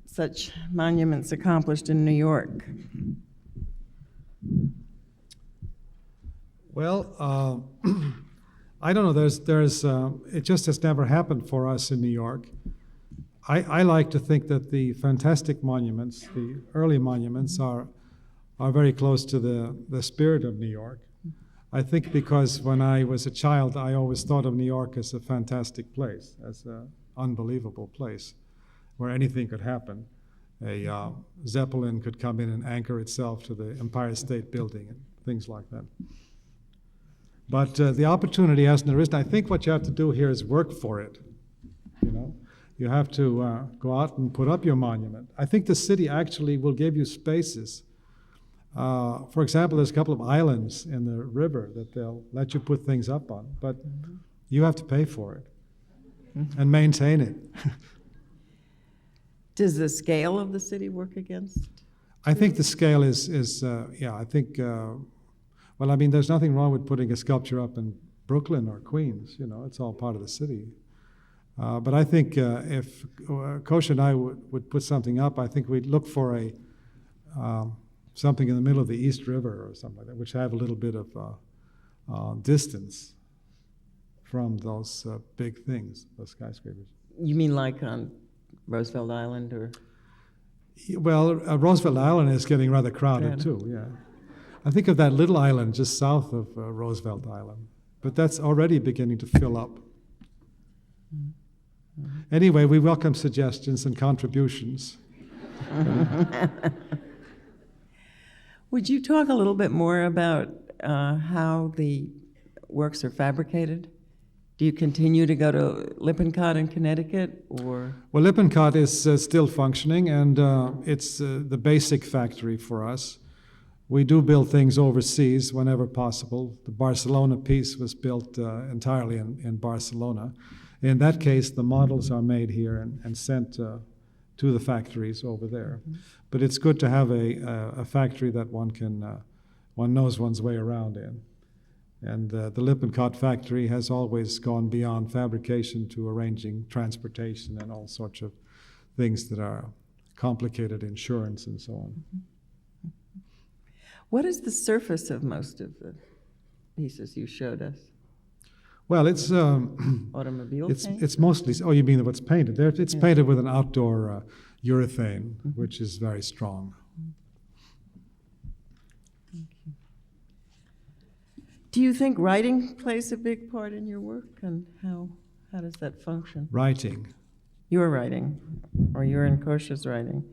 such monuments accomplished in New York. Well, I don't know. There's it just has never happened for us in New York. I like to think that the fantastic monuments, the early monuments, are very close to the spirit of New York. I think because when I was a child, I always thought of New York as a fantastic place, as an unbelievable place where anything could happen. A Zeppelin could come in and anchor itself to the Empire State Building and things like that. But the opportunity hasn't arisen. I think what you have to do here is work for it. You know, you have to go out and put up your monument. I think the city actually will give you spaces. For example, there's a couple of islands in the river that they'll let you put things up on, but you have to pay for it and maintain it. Does the scale of the city work against? I think the scale is I think, well, I mean, there's nothing wrong with putting a sculpture up in Brooklyn or Queens, you know, it's all part of the city. But I think if Coosje and I would put something up, I think we'd look for a something in the middle of the East River or something like that, which have a little bit of distance from those big things, those skyscrapers. You mean like on Roosevelt Island or? Well, Roosevelt Island is getting rather crowded too, yeah. I think of that little island just south of Roosevelt Island, but that's already beginning to fill up. Anyway, we welcome suggestions and contributions. Would you talk a little bit more about how the works are fabricated? Do you continue to go to Lippincott in Connecticut, or? Well, Lippincott is still functioning, and it's the basic factory for us. We do build things overseas whenever possible. The Barcelona piece was built entirely in Barcelona. In that case, the models are made here and sent to the factories over there. Mm-hmm. But it's good to have a factory that one knows one's way around in. And the Lippincott factory has always gone beyond fabrication to arranging transportation and all sorts of things that are complicated, insurance and so on. What is the surface of most of the pieces you showed us? Well, it's automobile paint? It's mostly. Oh, you mean what's painted there? It's painted with an outdoor urethane, which is very strong. Thank you. Do you think writing plays a big part in your work, and how does that function? Writing. Your writing, or you're in Coosje's writing?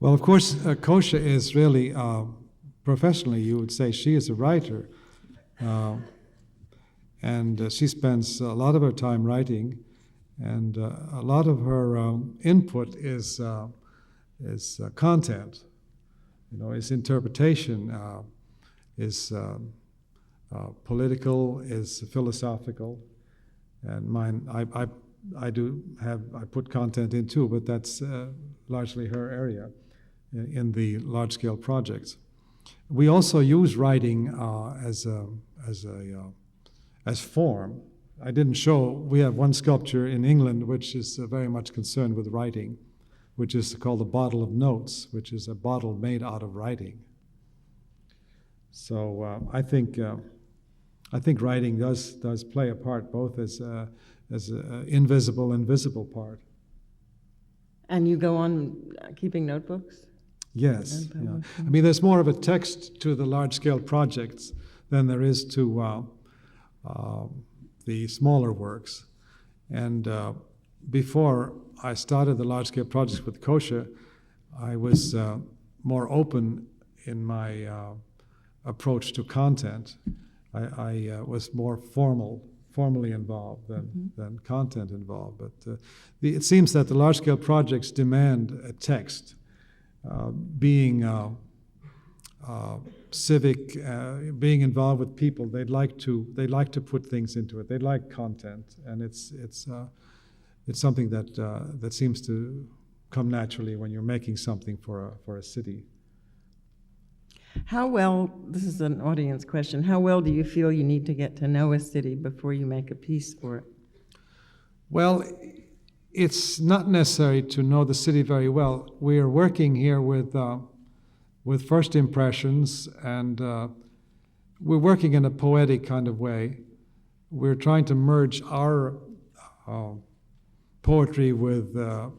Well, of course, Coosje is really, professionally, you would say she is a writer. And she spends a lot of her time writing, and a lot of her input is content, you know, is interpretation, is political, is philosophical, and mine, I put content in too, but that's largely her area in the large-scale projects. We also use writing as form. I didn't show, we have one sculpture in England which is very much concerned with writing, which is called the Bottle of Notes, which is a bottle made out of writing. So I think writing does play a part, both as an invisible and visible part. And you go on keeping notebooks? Yes. Yeah. I mean, there's more of a text to the large-scale projects than there is to the smaller works. And before I started the large-scale projects with Coosje, I was more open in my approach to content. I was more formally involved than content involved. But it seems that the large-scale projects demand a text, being civic, being involved with people. They'd like to put things into it. They like content, and it's something that seems to come naturally when you're making something for a city. How well, this is an audience question, how well do you feel you need to get to know a city before you make a piece for it? Well, it's not necessary to know the city very well. We are working here with first impressions, and we're working in a poetic kind of way. We're trying to merge our poetry with the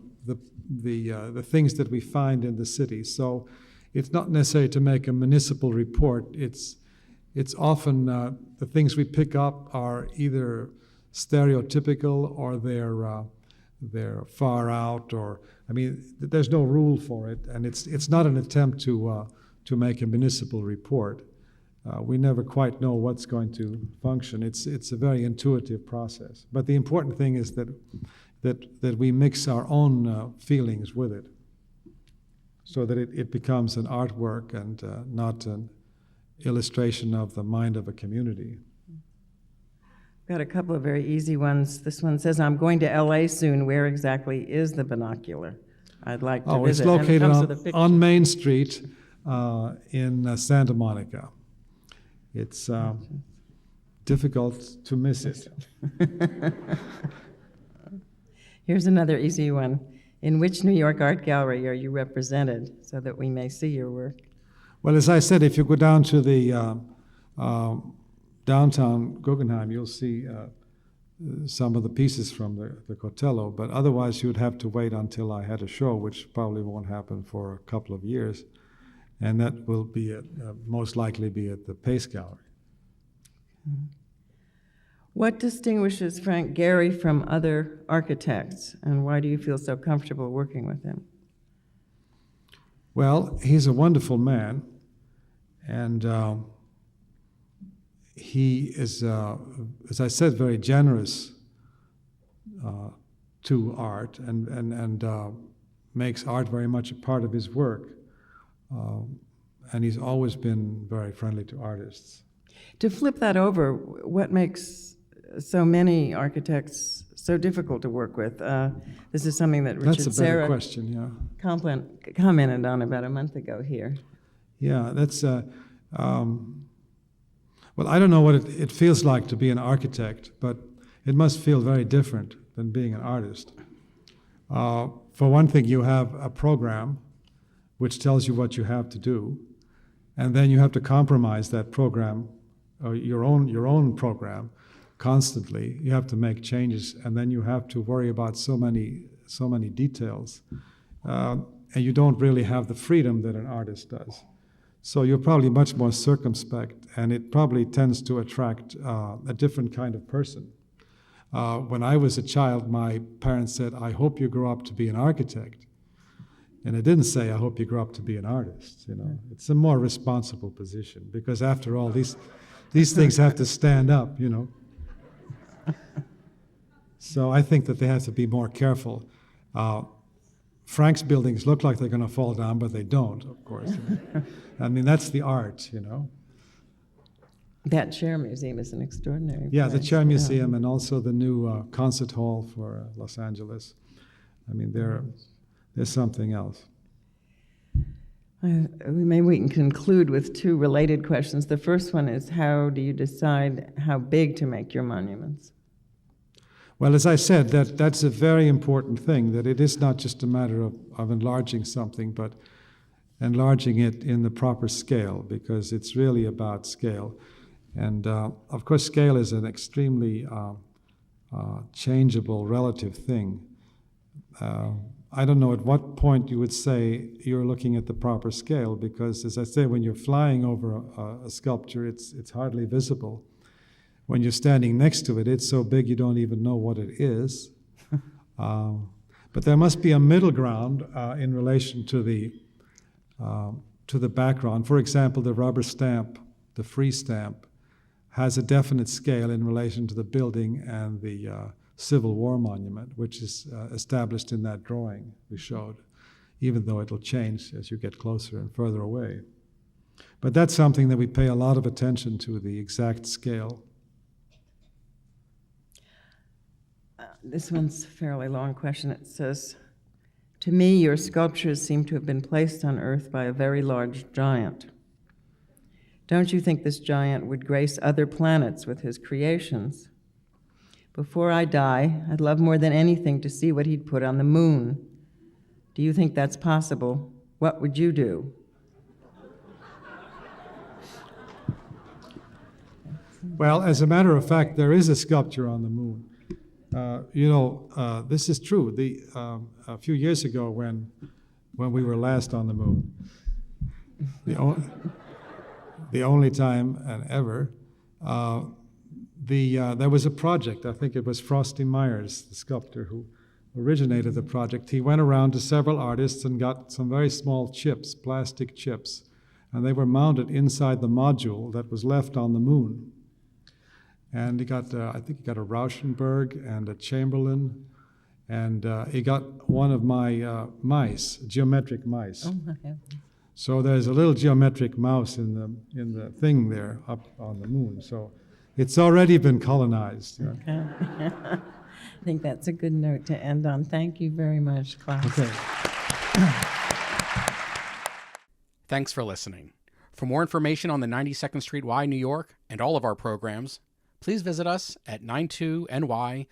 things that we find in the city. So it's not necessary to make a municipal report. It's often the things we pick up are either stereotypical or they're far out, or I mean, there's no rule for it, and it's not an attempt to make a municipal report. We never quite know what's going to function. It's a very intuitive process. But the important thing is that we mix our own feelings with it, so that it becomes an artwork and not an illustration of the mind of a community. Got a couple of very easy ones. This one says, "I'm going to LA soon. Where exactly is the binocular? I'd like to visit." It's located And it comes with a picture. on Main Street in Santa Monica. It's difficult to miss it. Here's another easy one. In which New York art gallery are you represented, so that we may see your work? Well, as I said, if you go down to the downtown Guggenheim, you'll see some of the pieces from the Cotello, but otherwise you would have to wait until I had a show, which probably won't happen for a couple of years, and that will be most likely be at the Pace Gallery. What distinguishes Frank Gehry from other architects, and why do you feel so comfortable working with him? Well, he's a wonderful man, and he is, as I said, very generous to art, and makes art very much a part of his work. And he's always been very friendly to artists. To flip that over, what makes so many architects so difficult to work with? This is something that Richard That's a better Serra question, yeah. commented on about a month ago here. Yeah, that's, well, I don't know what it feels like to be an architect, but it must feel very different than being an artist. For one thing, you have a program which tells you what you have to do, and then you have to compromise that program, or your own program, constantly. You have to make changes, and then you have to worry about so many details, and you don't really have the freedom that an artist does. So you're probably much more circumspect, and it probably tends to attract a different kind of person. When I was a child, my parents said, "I hope you grow up to be an architect." And I didn't say, "I hope you grow up to be an artist." You know, it's a more responsible position, because after all, these things have to stand up, you know. So I think that they have to be more careful. Frank's buildings look like they're going to fall down, but they don't, of course. I mean, that's the art, you know. That chair museum is an extraordinary Yeah, the place. chair museum, and also the new concert hall for Los Angeles. I mean, there's something else. Maybe we can conclude with two related questions. The first one is, how do you decide how big to make your monuments? Well, as I said, that's a very important thing, that it is not just a matter of enlarging something, but enlarging it in the proper scale, because it's really about scale. And of course, scale is an extremely changeable, relative thing. I don't know at what point you would say you're looking at the proper scale, because, as I say, when you're flying over a sculpture, it's hardly visible. When you're standing next to it, it's so big you don't even know what it is. But there must be a middle ground in relation to the background. For example, the rubber stamp, the free stamp, has a definite scale in relation to the building and the Civil War monument, which is established in that drawing we showed, even though it'll change as you get closer and further away. But that's something that we pay a lot of attention to, the exact scale. This one's a fairly long question. It says, "To me, your sculptures seem to have been placed on Earth by a very large giant. Don't you think this giant would grace other planets with his creations? Before I die, I'd love more than anything to see what he'd put on the moon. Do you think that's possible? What would you do?" Well, as a matter of fact, there is a sculpture on the moon. This is true. A few years ago, when we were last on the moon, the only time and ever, there was a project. I think it was Frosty Myers, the sculptor, who originated the project. He went around to several artists and got some very small chips, plastic chips, and they were mounted inside the module that was left on the moon. And he got, I think he got a Rauschenberg and a Chamberlain, and he got one of my mice, geometric mice. Oh, okay. So there's a little geometric mouse in the thing there up on the moon. So it's already been colonized. Yeah. Okay. I think that's a good note to end on. Thank you very much, Claes. Okay. Thanks for listening. For more information on the 92nd Street Y, New York, and all of our programs, please visit us at 92ny.org.